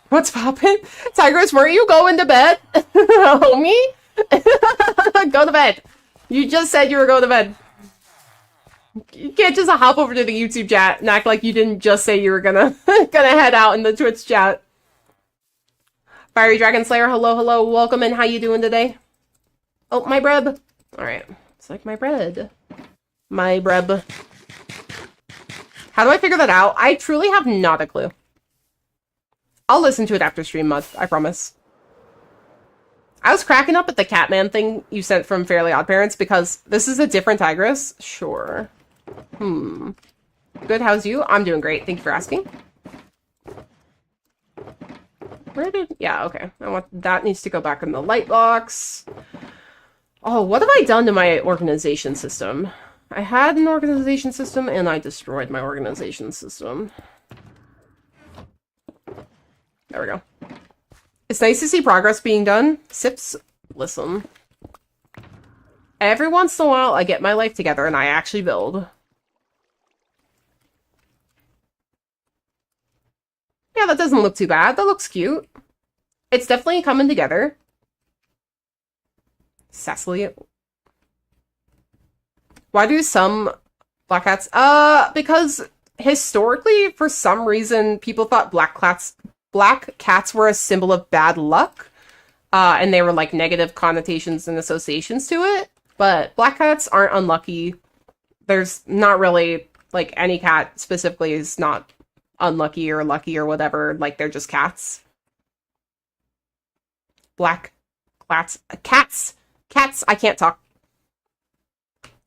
What's poppin'? Tigers, weren't you going to bed? Homie? Go to bed. You just said you were going to bed. You can't just hop over to the YouTube chat and act like you didn't just say you were gonna head out in the Twitch chat. Fiery Dragon Slayer, hello, hello, welcome in. How you doing today? Oh, my breb. Alright. It's like my bread. My breb. How do I figure that out? I truly have not a clue. I'll listen to it after stream mod, I promise. I was cracking up at the Catman thing you sent from Fairly Odd Parents because this is a different tigress. Sure. Good, how's you? I'm doing great. Thank you for asking. Where did... Yeah, okay. That needs to go back in the light box. Oh, what have I done to my organization system? I had an organization system and I destroyed my organization system. There we go. It's nice to see progress being done. Sips, listen. Every once in a while, I get my life together and I actually build. Yeah, that doesn't look too bad. That looks cute. It's definitely coming together. Cecily. Why do some black cats? Because historically, for some reason, people thought black cats were a symbol of bad luck. And they were like negative connotations and associations to it. But black cats aren't unlucky. There's not really, like, any cat specifically is not unlucky or lucky or whatever. Like, they're just cats. Black cats. Cats. I can't talk.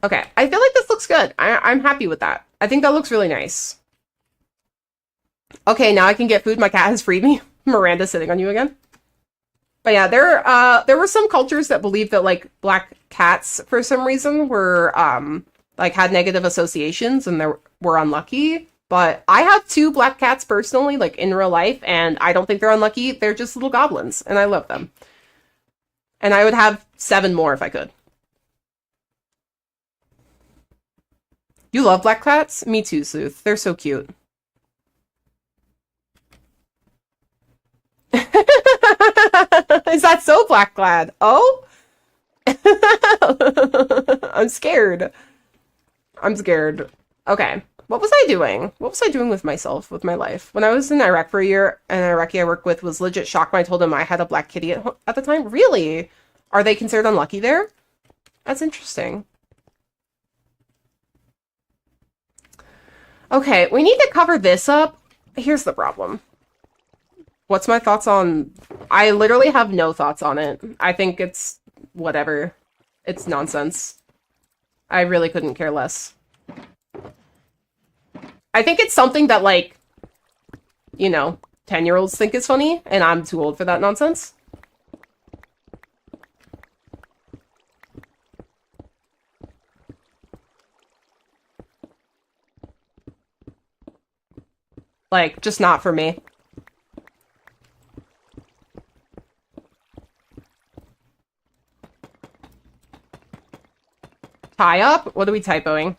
Okay, I feel like this looks good. I'm happy with that. I think that looks really nice. Okay, now I can get food. My cat has freed me. Miranda's sitting on you again. But yeah, there were some cultures that believed that, like, black cats, for some reason, were, like, had negative associations and they were unlucky. But I have 2 black cats personally, like, in real life, and I don't think they're unlucky. They're just little goblins, and I love them. And I would have 7 more if I could. You love black cats? Me too, Sleuth. They're so cute. Is that so, Blackclad? Oh? I'm scared. I'm scared. Okay. What was I doing? What was I doing with myself, with my life? When I was in Iraq for a year, an Iraqi I worked with was legit shocked when I told him I had a black kitty at the time. Really? Are they considered unlucky there? That's interesting. Okay, we need to cover this up. Here's the problem. What's my thoughts on... I literally have no thoughts on it. I think it's whatever. It's nonsense. I really couldn't care less. I think it's something that, like, you know, 10-year-olds think is funny, and I'm too old for that nonsense. Like, just not for me. Tie up? What are we typoing?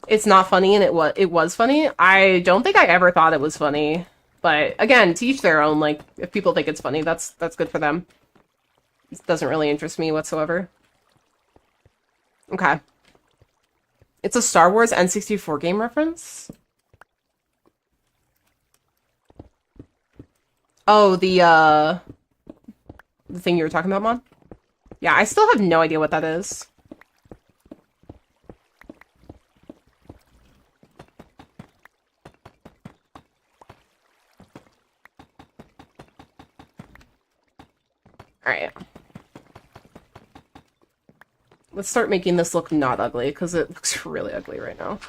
It's not funny, and it was funny. I don't think I ever thought it was funny. But again, to each their own. Like, if people think it's funny, that's good for them. It doesn't really interest me whatsoever. Okay. It's a Star Wars N64 game reference? Oh, the thing you were talking about, Mon? Yeah, I still have no idea what that is. Alright. Let's start making this look not ugly, because it looks really ugly right now.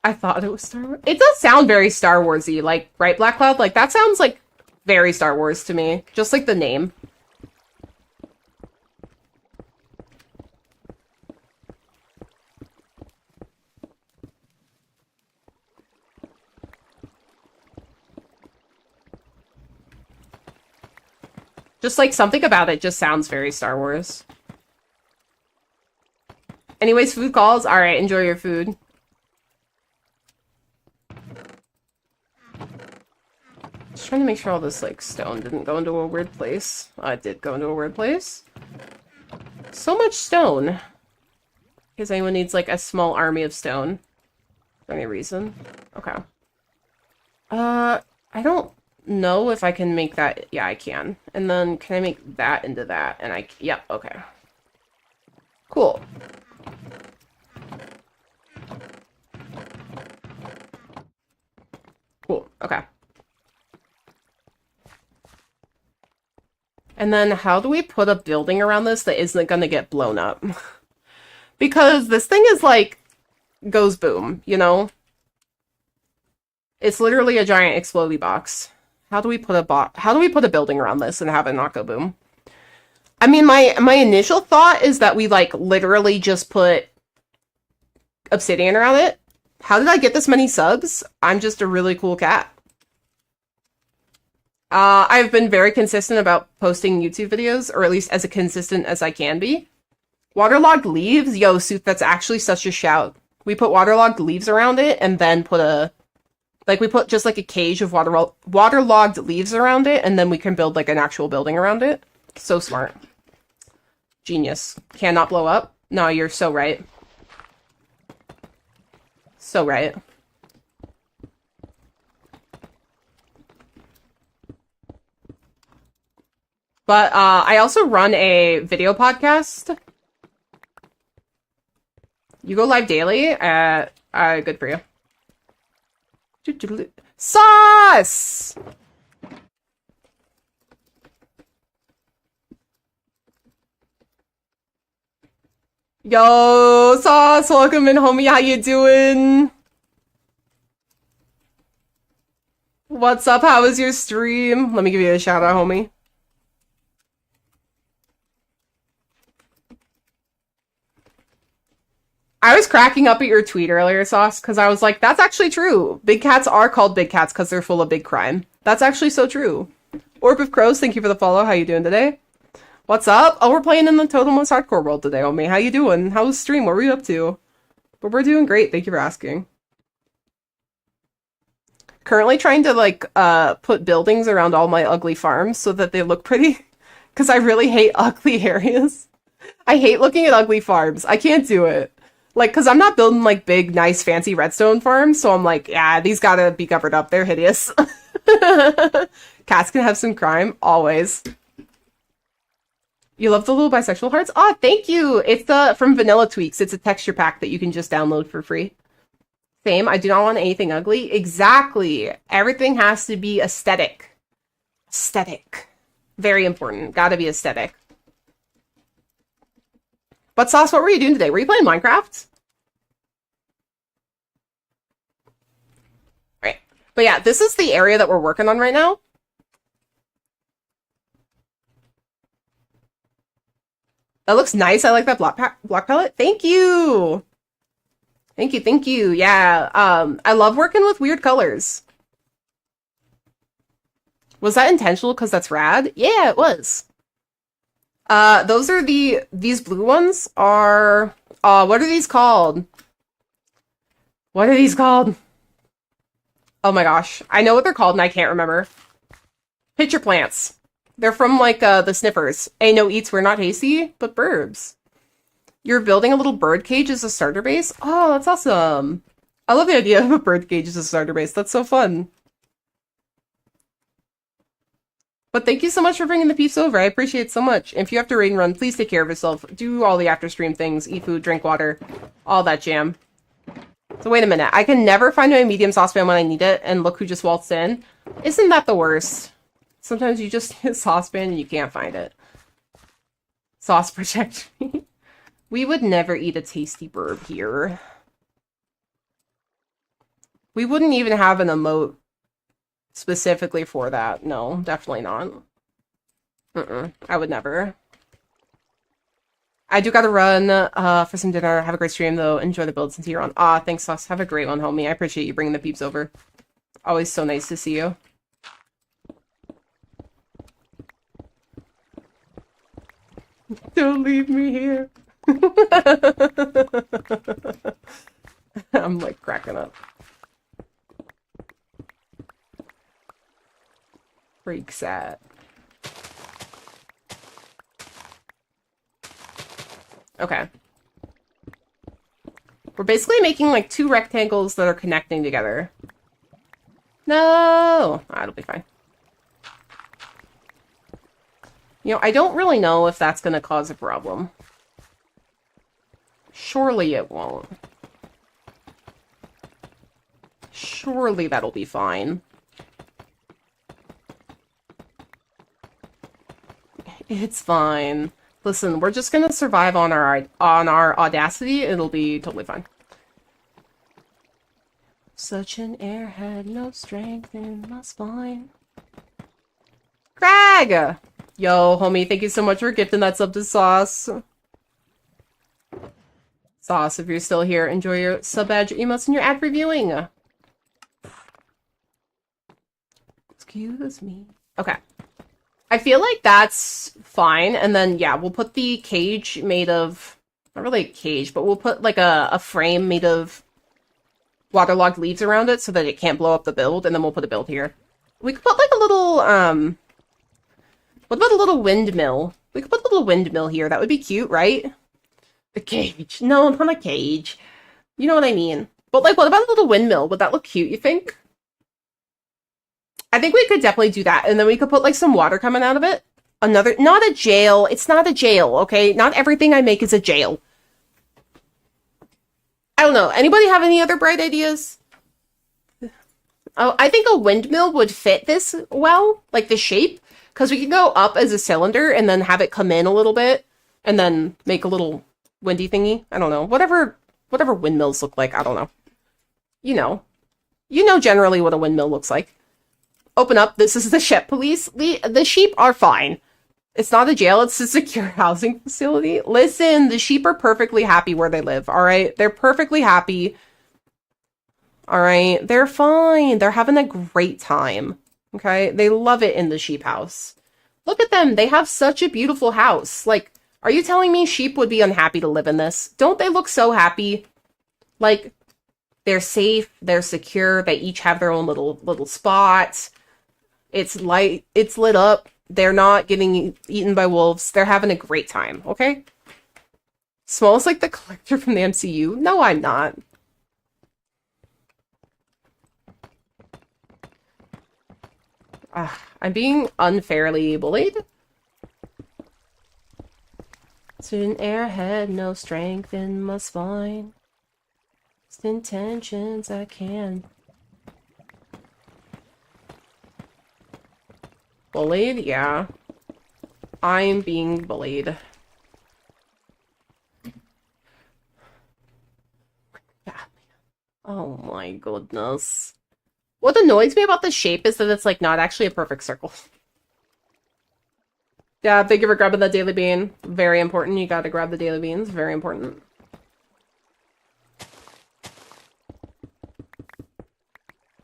I thought it was Star Wars. It does sound very Star Wars-y, like, right, Black Cloud? Like, that sounds, like, very Star Wars to me. Just like the name. Just, like, something about it just sounds very Star Wars. Anyways, food calls? Alright, enjoy your food. Just trying to make sure all this, like, stone didn't go into a weird place. It did go into a weird place. So much stone. Because anyone needs, like, a small army of stone. For any reason. Okay. I don't know if I can make that. Yeah, I can. And then, can I make that into that? And yep, okay. Cool. Cool, okay. And then how do we put a building around this that isn't gonna get blown up? Because this thing is like, goes boom, you know? It's literally a giant explodey box. How do we put a building around this and have it not go boom? I mean, my initial thought is that we, like, literally just put obsidian around it. How did I get this many subs? I'm just a really cool cat. I've been very consistent about posting YouTube videos, or at least as consistent as I can be. Waterlogged leaves? Yo, Sooth, that's actually such a shout. We put waterlogged leaves around it, and then put we put just, like, a cage of waterlogged leaves around it, and then we can build, like, an actual building around it. So smart. Genius. Cannot blow up? No, you're so right. So right. But I also run a video podcast. You go live daily? Good for you. Sauce! Yo, Sauce, welcome in, homie. How you doing? What's up? How was your stream? Let me give you a shout out, homie. I was cracking up at your tweet earlier, Sauce, because I was like, that's actually true. Big cats are called big cats because they're full of big crime. That's actually so true. Orb of Crows, thank you for the follow. How you doing today? What's up? Oh, we're playing in the Totemless Hardcore world today, homie. How you doing? How was stream? What were you up to? But we're doing great. Thank you for asking. Currently trying to, like, put buildings around all my ugly farms so that they look pretty. Because I really hate ugly areas. I hate looking at ugly farms. I can't do it. Like, because I'm not building, like, big, nice, fancy redstone farms, so I'm like, yeah, these gotta be covered up. They're hideous. Cats can have some crime, always. You love the little bisexual hearts? Oh, thank you! It's from Vanilla Tweaks. It's a texture pack that you can just download for free. Same, I do not want anything ugly. Exactly. Everything has to be aesthetic. Aesthetic. Very important. Gotta be aesthetic. But Sauce, what were you doing today? Were you playing Minecraft? Right. But yeah, this is the area that we're working on right now. That looks nice. I like that block palette. Thank you! Thank you, thank you. Yeah, I love working with weird colors. Was that intentional because that's rad? Yeah, it was. Those are these blue ones are, what are these called? What are these called? Oh my gosh. I know what they're called and I can't remember. Pitcher plants. They're from, like, the Sniffers. A no eats, we're not hasty, but burbs. You're building a little bird cage as a starter base? Oh, that's awesome. I love the idea of a bird cage as a starter base. That's so fun. But thank you so much for bringing the peeps over. I appreciate it so much. If you have to raid and run, please take care of yourself. Do all the after stream things. Eat food, drink water, all that jam. So wait a minute. I can never find my medium saucepan when I need it, and look who just waltzed in. Isn't that the worst? Sometimes you just hit saucepan and you can't find it. Sauce protect me. We would never eat a tasty burb here. We wouldn't even have an emote specifically for that. No, definitely not. I would never. I do gotta run for some dinner. Have a great stream, though. Enjoy the build since you're on. Ah, thanks, Sauce. Have a great one, homie. I appreciate you bringing the peeps over. Always so nice to see you. Don't leave me here. I'm like cracking up. Freak sad. Okay. We're basically making like two rectangles that are connecting together. No! It'll be fine. You know, I don't really know if that's going to cause a problem. Surely it won't. Surely that'll be fine. It's fine. Listen, we're just gonna survive on our audacity. It'll be totally fine. Such an airhead, no strength in my spine. Craig! Yo, homie, thank you so much for gifting that sub to Sauce. Sauce, if you're still here, enjoy your sub badge, your emotes, and your ad reviewing. Excuse me. Okay. I feel like that's fine, and then, yeah, we'll put the cage made of... Not really a cage, but we'll put, like, a frame made of waterlogged leaves around it so that it can't blow up the build, and then we'll put a build here. We could put, like, a little, What about a little windmill? We could put a little windmill here. That would be cute, right? The cage. No, not a cage. You know what I mean. But, like, what about a little windmill? Would that look cute, you think? I think we could definitely do that. And then we could put, like, some water coming out of it. Another... Not a jail. It's not a jail, okay? Not everything I make is a jail. I don't know. Anybody have any other bright ideas? Oh, I think a windmill would fit this well. Like, the shape. Because we can go up as a cylinder and then have it come in a little bit. And then make a little windy thingy. I don't know. Whatever windmills look like. I don't know. You know. You know generally what a windmill looks like. Open up. This is the Shep Police. The sheep are fine. It's not a jail. It's a secure housing facility. Listen, the sheep are perfectly happy where they live, all right? They're perfectly happy. All right? They're fine. They're having a great time, okay? They love it in the sheep house. Look at them. They have such a beautiful house. Like, are you telling me sheep would be unhappy to live in this? Don't they look so happy? Like, they're safe. They're secure. They each have their own little spots. It's light. It's lit up. They're not getting eaten by wolves. They're having a great time, okay? Smol's like the collector from the MCU. No, I'm not. I'm being unfairly bullied. To an airhead, no strength in my spine. Just intentions I can. Bullied? Yeah. I'm being bullied. Oh my goodness. What annoys me about the shape is that it's like not actually a perfect circle. Yeah, thank you for grabbing that daily bean. Very important. You gotta grab the daily beans. Very important.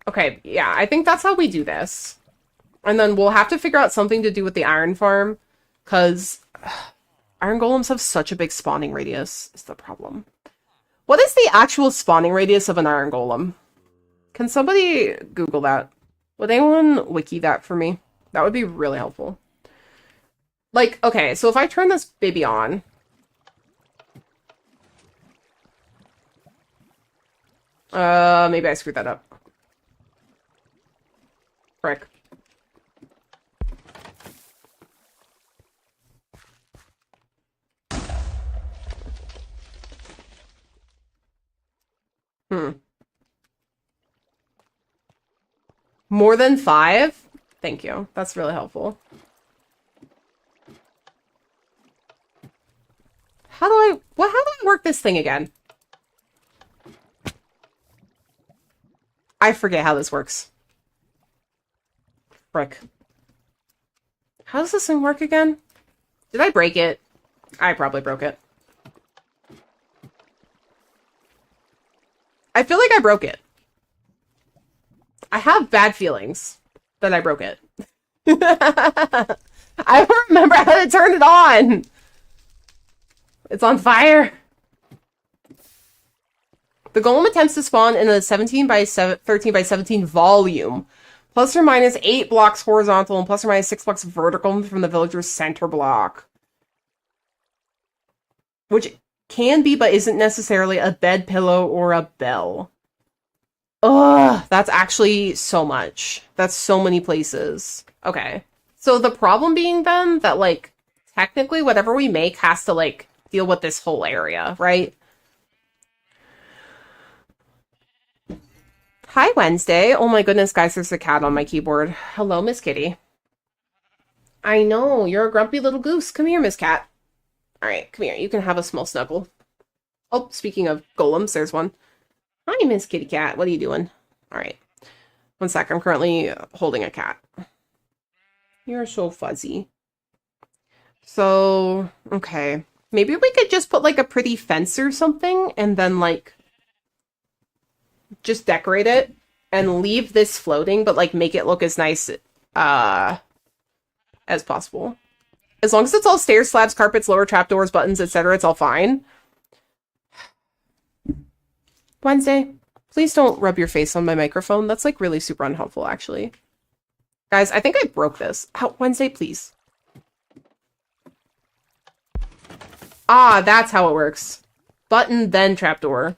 Okay, yeah, I think that's how we do this. And then we'll have to figure out something to do with the iron farm, because iron golems have such a big spawning radius, is the problem. What is the actual spawning radius of an iron golem? Can somebody Google that? Would anyone wiki that for me? That would be really helpful. Like, okay, so if I turn this baby on... maybe I screwed that up. Frick. More than 5? Thank you. That's really helpful. How do I work this thing again? I forget how this works. Frick. How does this thing work again? Did I break it? I probably broke it. I feel like I broke it. I have bad feelings that I broke it. I don't remember how to turn it on. It's on fire. The golem attempts to spawn in a 17 by 13 by 17 volume. Plus or minus 8 blocks horizontal and plus or minus 6 blocks vertical from the villager's center block. Which can be, but isn't necessarily a bed, pillow, or a bell. Ugh, that's actually so much. That's so many places. Okay. So the problem being then that, like, technically whatever we make has to, like, deal with this whole area, right? Hi, Wednesday. Oh my goodness, guys, there's a cat on my keyboard. Hello, Miss Kitty. I know, you're a grumpy little goose. Come here, Miss Cat. All right, come here. You can have a small snuggle. Oh, speaking of golems, there's one. Hi, Miss Kitty Cat. What are you doing? All right. One sec. I'm currently holding a cat. You're so fuzzy. So, okay. Maybe we could just put, like, a pretty fence or something and then, like, just decorate it and leave this floating, but, like, make it look as nice as possible. As long as it's all stairs, slabs, carpets, lower trapdoors, buttons, etc., it's all fine. Wednesday, please don't rub your face on my microphone. That's, like, really super unhelpful, actually. Guys, I think I broke this. Wednesday, please. Ah, that's how it works. Button, then trapdoor.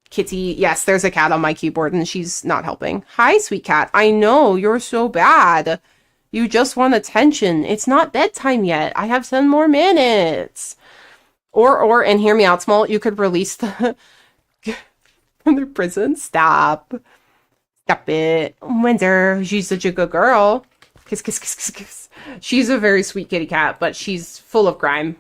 Kitty, yes, there's a cat on my keyboard and she's not helping. Hi, sweet cat. I know, you're so bad. You just want attention. It's not bedtime yet. I have 10 more minutes. Or, and hear me out, Smol, you could release the from the prison. Stop. Stop it. Windsor, she's such a good girl. Kiss, kiss, kiss, kiss, kiss. She's a very sweet kitty cat, but she's full of grime.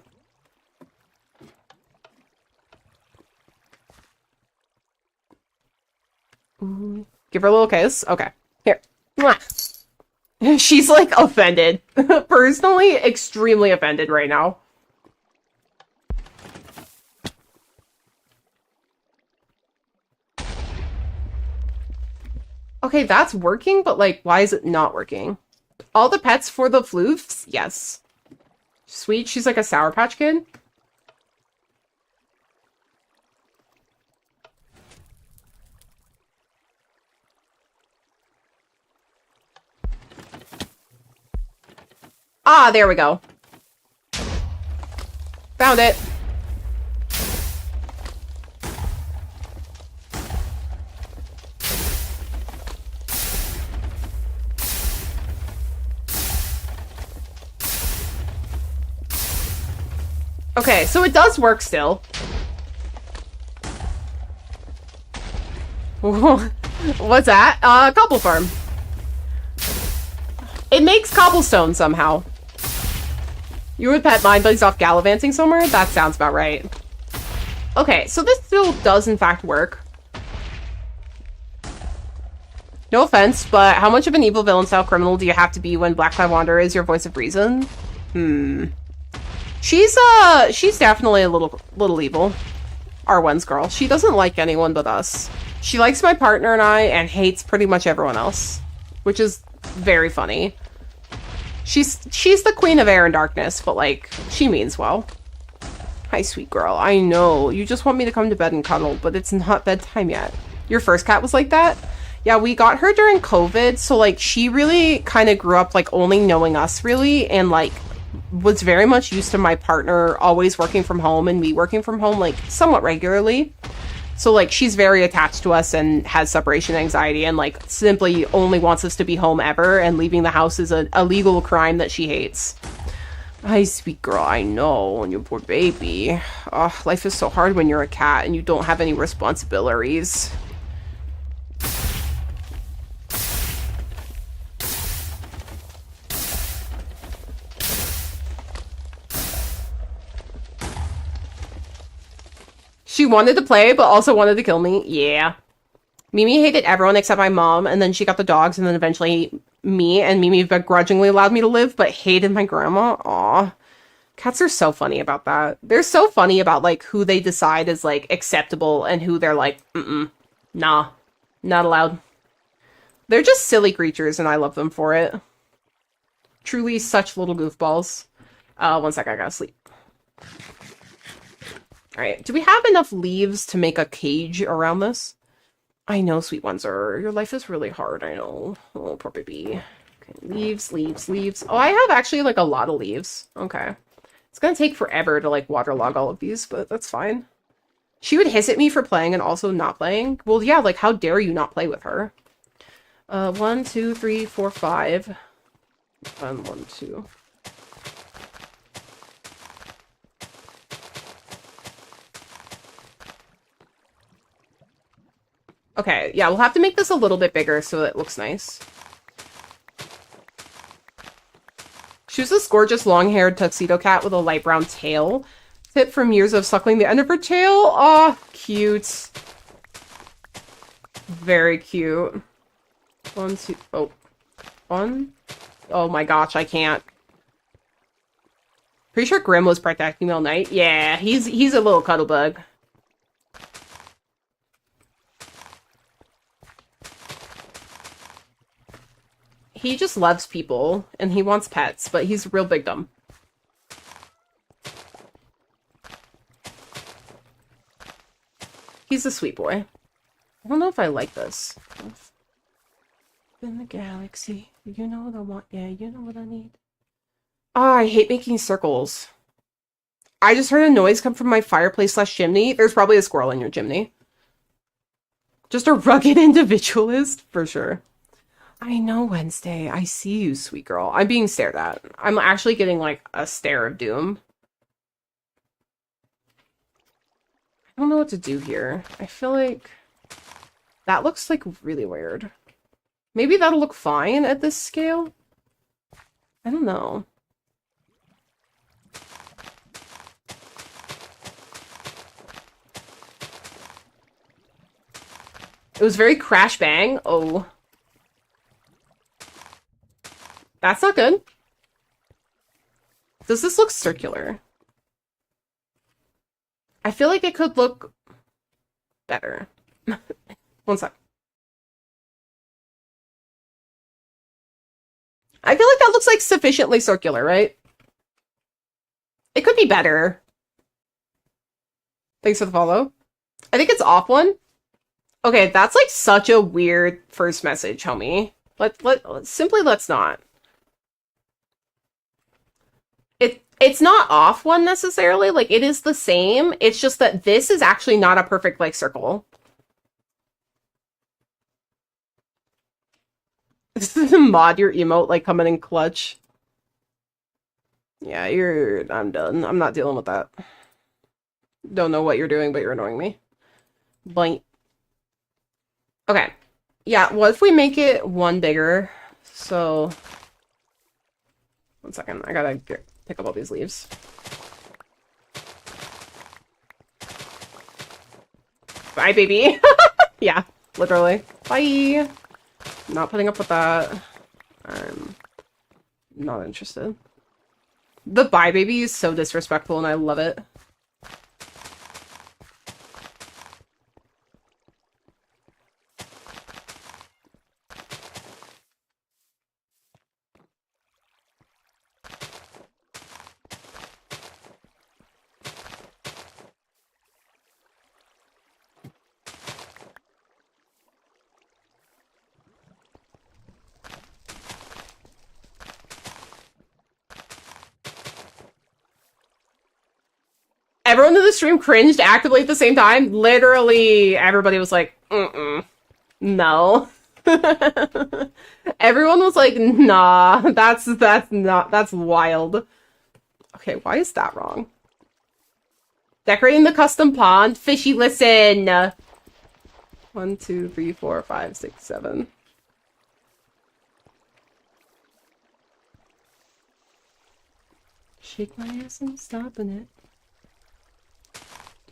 Ooh. Give her a little kiss. Okay. Here. Mwah. She's, like, offended. Personally, extremely offended right now. Okay, that's working, but, like, why is it not working? All the pets for the floofs? Yes. Sweet, she's like a Sour Patch Kid. Ah, there we go. Found it. Okay, so it does work still. What's that? Cobble farm. It makes cobblestone somehow. You would pet mine, but he's off gallivanting somewhere? That sounds about right. Okay, so this still does in fact work. No offense, but how much of an evil villain style criminal do you have to be when Black Cloud Wanderer is your voice of reason? She's definitely a little evil. R1's girl. She doesn't like anyone but us. She likes my partner and I, and hates pretty much everyone else. Which is very funny. She's the queen of air and darkness, but like, she means well. Hi, sweet girl. I know. You just want me to come to bed and cuddle, but it's not bedtime yet. Your first cat was like that? Yeah, we got her during COVID, so like, she really kind of grew up like only knowing us really, and like, was very much used to my partner always working from home and me working from home like somewhat regularly. So like, she's very attached to us and has separation anxiety and like simply only wants us to be home ever, and leaving the house is a legal crime that she hates. Hi, sweet girl. I know, and your poor baby. Oh, life is so hard when you're a cat and you don't have any responsibilities. She wanted to play, but also wanted to kill me. Yeah. Mimi hated everyone except my mom, and then she got the dogs, and then eventually me, and Mimi begrudgingly allowed me to live, but hated my grandma. Aw. Cats are so funny about that. They're so funny about, like, who they decide is, like, acceptable, and who they're like, nah, not allowed. They're just silly creatures, and I love them for it. Truly such little goofballs. One sec, I gotta sleep. Alright, do we have enough leaves to make a cage around this? I know, sweet ones are. Your life is really hard, I know. Oh, poor baby. Okay, leaves, leaves, leaves. Oh, I have actually, like, a lot of leaves. Okay. It's gonna take forever to, like, waterlog all of these, but that's fine. She would hiss at me for playing and also not playing. Well, yeah, like, how dare you not play with her? 1, 2, 3, 4, 5. 1, 2. Okay, yeah, we'll have to make this a little bit bigger so it looks nice. She was this gorgeous long-haired tuxedo cat with a light brown tail. Tip from years of suckling the end of her tail. Aw, cute. Very cute. 1, 2, oh. 1? Oh my gosh, I can't. Pretty sure Grim was protecting me all night. Yeah, he's a little cuddle bug. He just loves people, and he wants pets, but he's a real big dumb. He's a sweet boy. I don't know if I like this. In the galaxy, you know what I want. Yeah, you know what I need. Ah, I hate making circles. I just heard a noise come from my fireplace/chimney. There's probably a squirrel in your chimney. Just a rugged individualist, for sure. I know, Wednesday. I see you, sweet girl. I'm being stared at. I'm actually getting, like, a stare of doom. I don't know what to do here. I feel like that looks, like, really weird. Maybe that'll look fine at this scale? I don't know. It was very crash bang. Oh. That's not good. Does this look circular? I feel like it could look better. One sec. I feel like that looks like sufficiently circular, right? It could be better. Thanks for the follow. I think it's off one. Okay, that's like such a weird first message, homie. Let's not. It's not off one necessarily. Like, it is the same. It's just that this is actually not a perfect, like, circle. Mod your emote, like, coming in clutch. Yeah, I'm done. I'm not dealing with that. Don't know what you're doing, but you're annoying me. Blank. Okay. Yeah, what if we make it one bigger? So, 1 second. I gotta pick up all these leaves. Bye, baby. Yeah, literally. Bye. Not putting up with that. I'm not interested. The bye baby is so disrespectful and I love it. Everyone in the stream cringed actively at the same time. Literally, everybody was like, no. Everyone was like, nah, that's wild. Okay, why is that wrong? Decorating the custom pond. Fishy, listen. 1, 2, 3, 4, 5, 6, 7. Shake my ass and stopping it.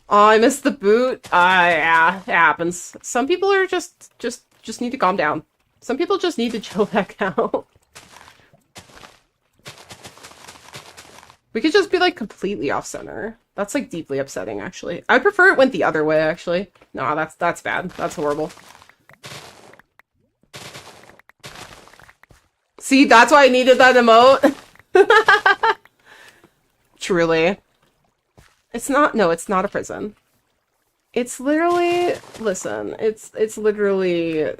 Oh, I missed the boot. Yeah, it happens. Some people are just need to calm down. Some people just need to chill back out. We could just be like completely off center. That's like deeply upsetting, actually. I prefer it went the other way, actually. No, that's bad. That's horrible. See, that's why I needed that emote. Truly. It's not, no, it's not a prison. It's literally, listen, it's literally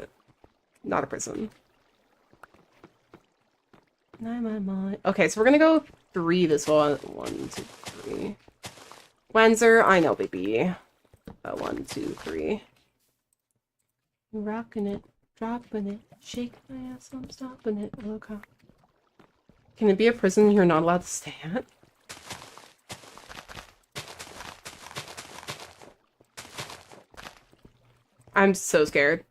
not a prison. Okay, so we're gonna go 3 this one. 1, 2, 3. Wenzer, I know, baby. 1, 2, 3. Rocking it, dropping it, shake my ass, I'm stopping it. Okay. Can it be a prison you're not allowed to stay at? I'm so scared.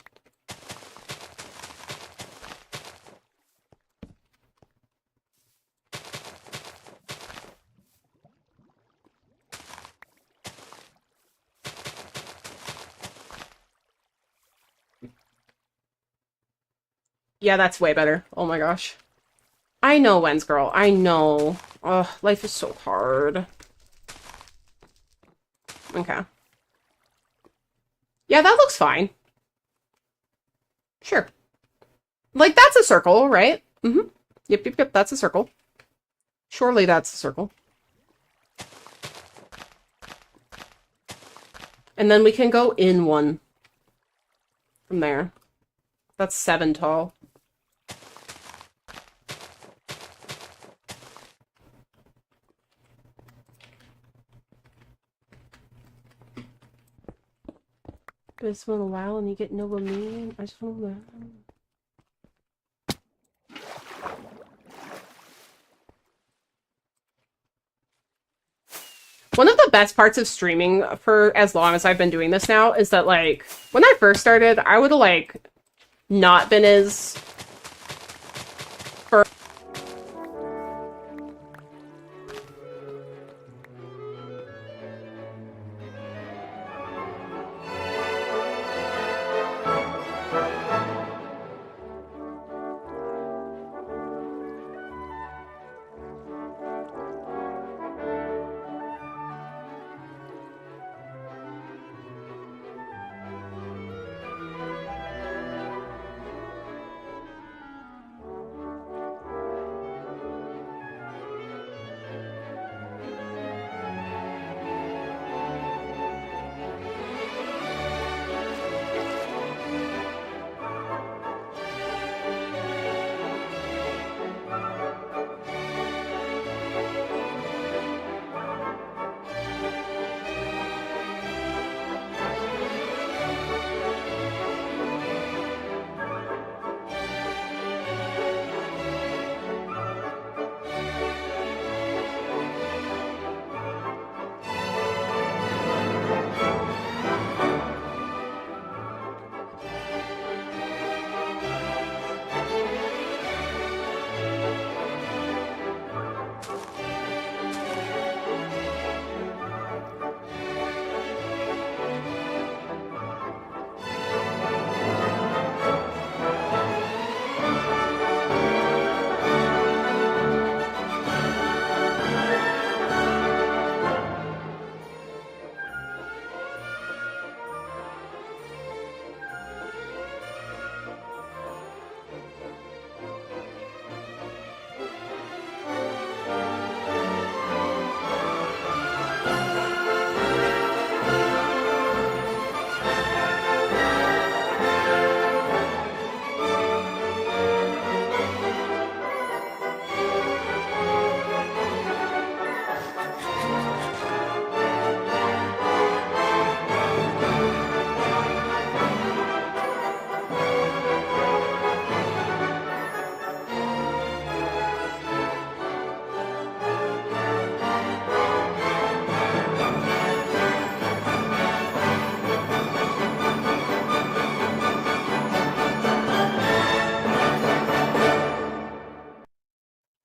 Yeah, that's way better. Oh my gosh. I know, Wen's girl. I know. Ugh, life is so hard. Okay. Yeah, that looks fine. Sure. Like, that's a circle, right? Mm-hmm. Yep, that's a circle. Surely that's a circle. And then we can go in one from there. That's 7 tall. It's been a while and you get no me. I just want to learn. One of the best parts of streaming for as long as I've been doing this now is that, like, when I first started, I would have, like, not been as...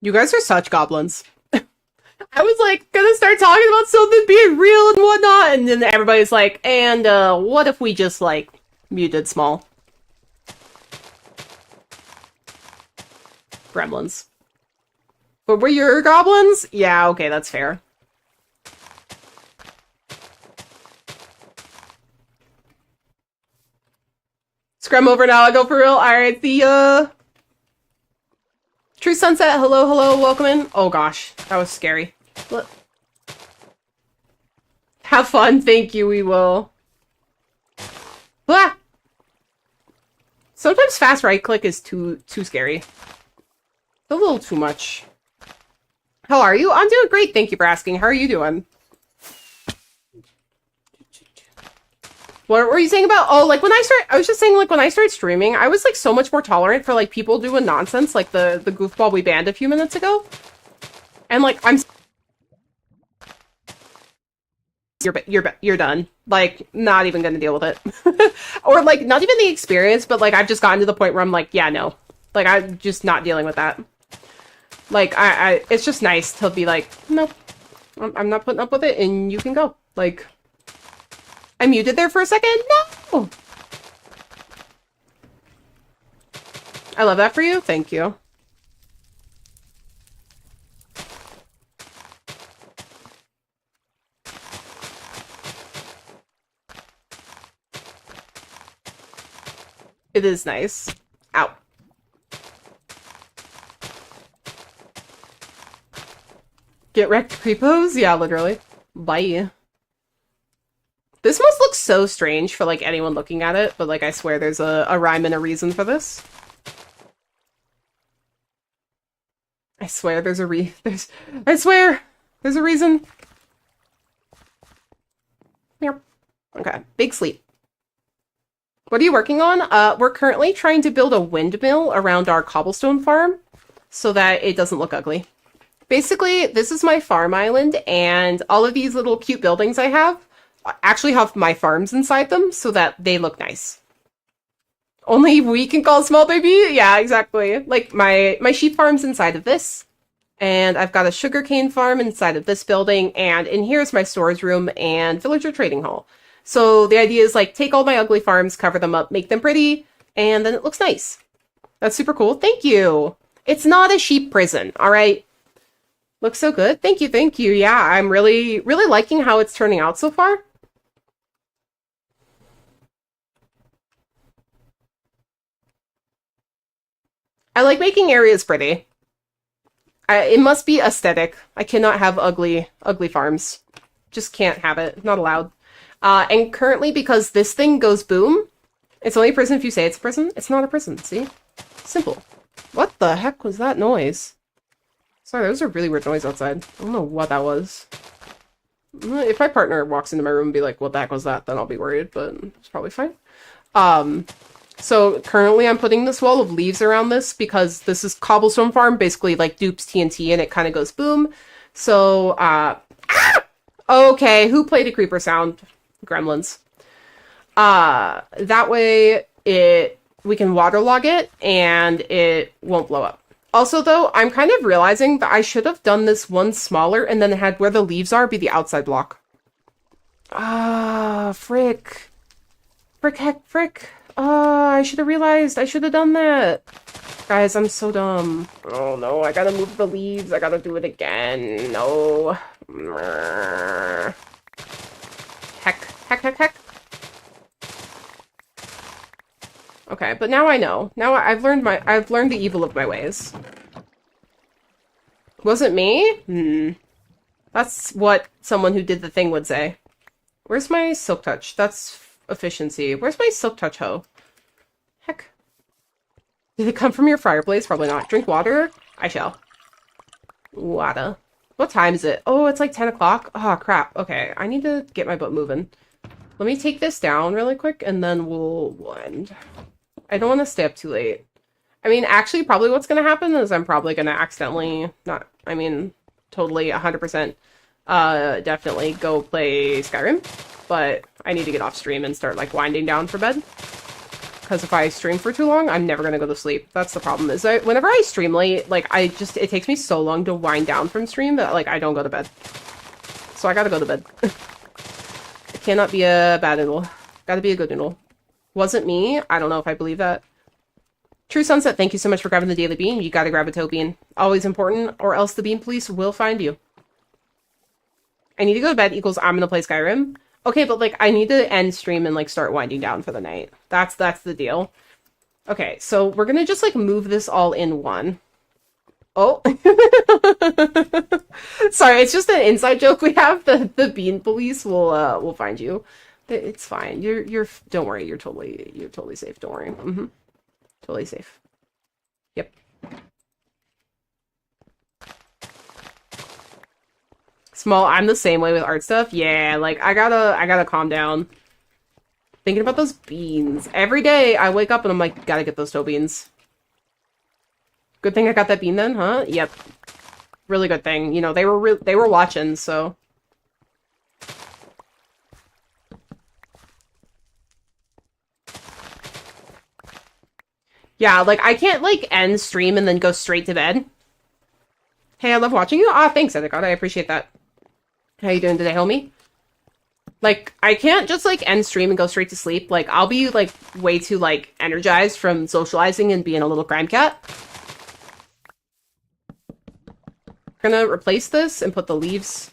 You guys are such goblins. I was like gonna start talking about something being real and whatnot, and then everybody's like, and what if we just like muted Smol? Gremlins. But were your goblins? Yeah, okay, that's fair. Scrum over now, I go for real. Alright, the True Sunset, hello, hello, welcome in. Oh gosh, that was scary. Look. Have fun, thank you, we will. Ah! Sometimes fast right click is too scary. It's a little too much. How are you? I'm doing great, thank you for asking. How are you doing? What were you saying about, oh, like when I was just saying like when I started streaming, I was like so much more tolerant for like people doing nonsense like the goofball we banned a few minutes ago. And like, you're done. Like, not even gonna deal with it. Or like, not even the experience, but like I've just gotten to the point where I'm like, yeah, no. Like, I'm just not dealing with that. Like, it's just nice to be like, nope, I'm not putting up with it and you can go. Like, I muted there for a second? No! I love that for you. Thank you. It is nice. Ow. Get wrecked creepos? Yeah, literally. Bye. This must look so strange for, like, anyone looking at it, but, like, I swear there's a rhyme and a reason for this. I swear there's a I swear there's a reason. Yep. Okay, big sleep. What are you working on? We're currently trying to build a windmill around our cobblestone farm so that it doesn't look ugly. Basically, this is my farm island, and all of these little cute buildings I have actually have my farms inside them so that they look nice. Only we can call Smol baby? Yeah, exactly. Like, my sheep farm's inside of this, and I've got a sugarcane farm inside of this building, and in here's my storage room and villager trading hall. So the idea is, like, take all my ugly farms, cover them up, make them pretty, and then it looks nice. That's super cool. Thank you! It's not a sheep prison, alright? Looks so good. Thank you, thank you. Yeah, I'm really, really liking how it's turning out so far. I like making areas pretty. It must be aesthetic. I cannot have ugly farms. Just can't have it. Not allowed. And currently, because this thing goes boom, it's only a prison if you say it's a prison. It's not a prison, see? Simple. What the heck was that noise? Sorry, that was a really weird noise outside. I don't know what that was. If my partner walks into my room and be like, what the heck was that? Then I'll be worried, but it's probably fine. So currently I'm putting this wall of leaves around this because this is cobblestone farm, basically like dupes TNT and it kind of goes boom. So, okay, who played a creeper sound? Gremlins. That way we can waterlog it and it won't blow up. Also though, I'm kind of realizing that I should have done this one smaller and then had where the leaves are be the outside block. Frick. Frick, heck, frick. I should have realized. I should have done that. Guys, I'm so dumb. Oh no, I gotta move the leaves. I gotta do it again. No. Heck, heck, heck, heck. Okay, but now I know. Now I've learned the evil of my ways. Was it me? That's what someone who did the thing would say. Where's my silk touch? That's efficiency. Where's my silk touch hoe? Heck. Did it come from your fireplace? Probably not. Drink water? I shall. Water. What time is it? Oh, it's like 10 o'clock? Oh, crap. Okay, I need to get my butt moving. Let me take this down really quick, and then we'll end. I don't want to stay up too late. I mean, actually, probably what's going to happen is I'm probably going to accidentally, totally 100%, definitely go play Skyrim. But I need to get off stream and start, like, winding down for bed. because if I stream for too long, I'm never gonna go to sleep. That's the problem, is whenever I stream late, like, it takes me so long to wind down from stream that, like, I don't go to bed. So I gotta go to bed. It cannot be a bad noodle. Gotta be a good noodle. Wasn't me. I don't know if I believe that. True Sunset, thank you so much for grabbing the daily bean. You gotta grab a toe bean. Always important, or else the bean police will find you. I need to go to bed equals I'm gonna play Skyrim. Okay, but, like, I need to end stream and, like, start winding down for the night. That's the deal. Okay, so we're gonna just, like, move this all in one. Oh. Sorry, it's just an inside joke we have. The bean police will find you. It's fine. You're don't worry. You're totally safe. Don't worry. Totally safe. Yep. Small, I'm the same way with art stuff. Yeah, like I gotta calm down. Thinking about those beans. Every day I wake up and I'm like, gotta get those toe beans. Good thing I got that bean then, huh? Yep. Really good thing. You know, they were watching, so. Yeah, like, I can't, like, end stream and then go straight to bed. Hey, I love watching you. Ah, thanks, Edicott. I appreciate that. How you doing today, homie? Like, I can't just, like, end stream and go straight to sleep. Like, I'll be, like, way too, like, energized from socializing and being a little crime cat. We're gonna replace this and put the leaves,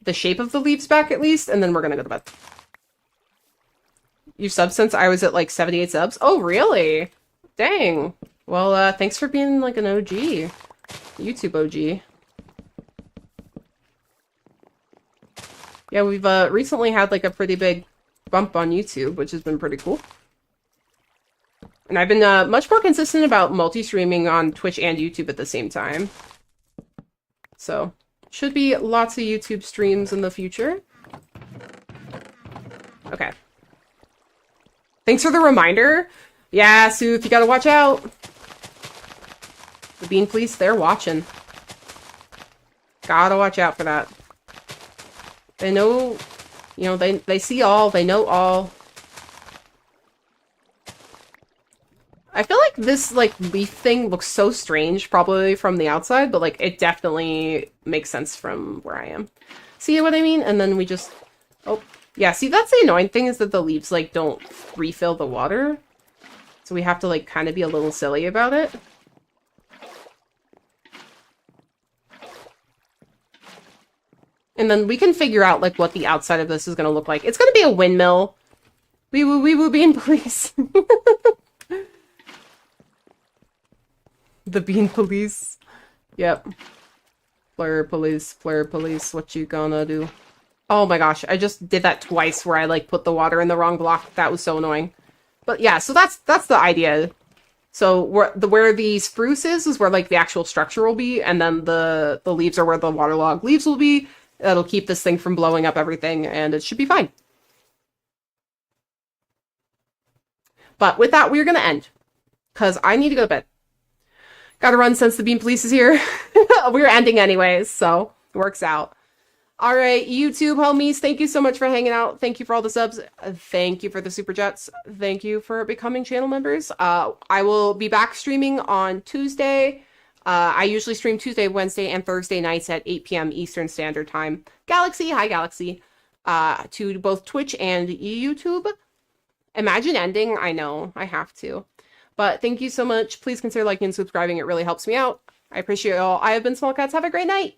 the shape of the leaves back at least, and then we're gonna go to bed. You've subbed since I was at, like, 78 subs? Oh, really? Dang. Well, thanks for being, like, an OG. YouTube OG. Yeah, we've, recently had, like, a pretty big bump on YouTube, which has been pretty cool. And I've been, much more consistent about multi-streaming on Twitch and YouTube at the same time. So, should be lots of YouTube streams in the future. Okay. Thanks for the reminder. Yeah, Sooth, you gotta watch out. The bean police, they're watching. Gotta watch out for that. They know, you know, they see all, they know all. I feel like this, like, leaf thing looks so strange, probably from the outside, but, like, it definitely makes sense from where I am. See what I mean? And then we just... Oh, yeah, see, that's the annoying thing, is that the leaves, like, don't refill the water. So we have to, like, kind of be a little silly about it. And then we can figure out, like, what the outside of this is going to look like. It's going to be a windmill. We will be in police. The bean police. Yep. Flare police, what you gonna do? Oh my gosh, I just did that twice where I, like, put the water in the wrong block. That was so annoying. But yeah, so that's the idea. So where the spruce is where, like, the actual structure will be, and then the leaves are where the waterlogged leaves will be. That'll keep this thing from blowing up everything, and it should be fine. But with that, we're gonna end. Because I need to go to bed. Gotta run since the bean police is here. We're ending anyways, so it works out. Alright, YouTube homies, thank you so much for hanging out. Thank you for all the subs. Thank you for the super chats. Thank you for becoming channel members. I will be back streaming on Tuesday. I usually stream Tuesday, Wednesday, and Thursday nights at 8 p.m. Eastern Standard Time. Galaxy, hi Galaxy. To both Twitch and YouTube. Imagine ending. I know, I have to. But thank you so much. Please consider liking and subscribing. It really helps me out. I appreciate it all. I have been Small Cats. Have a great night.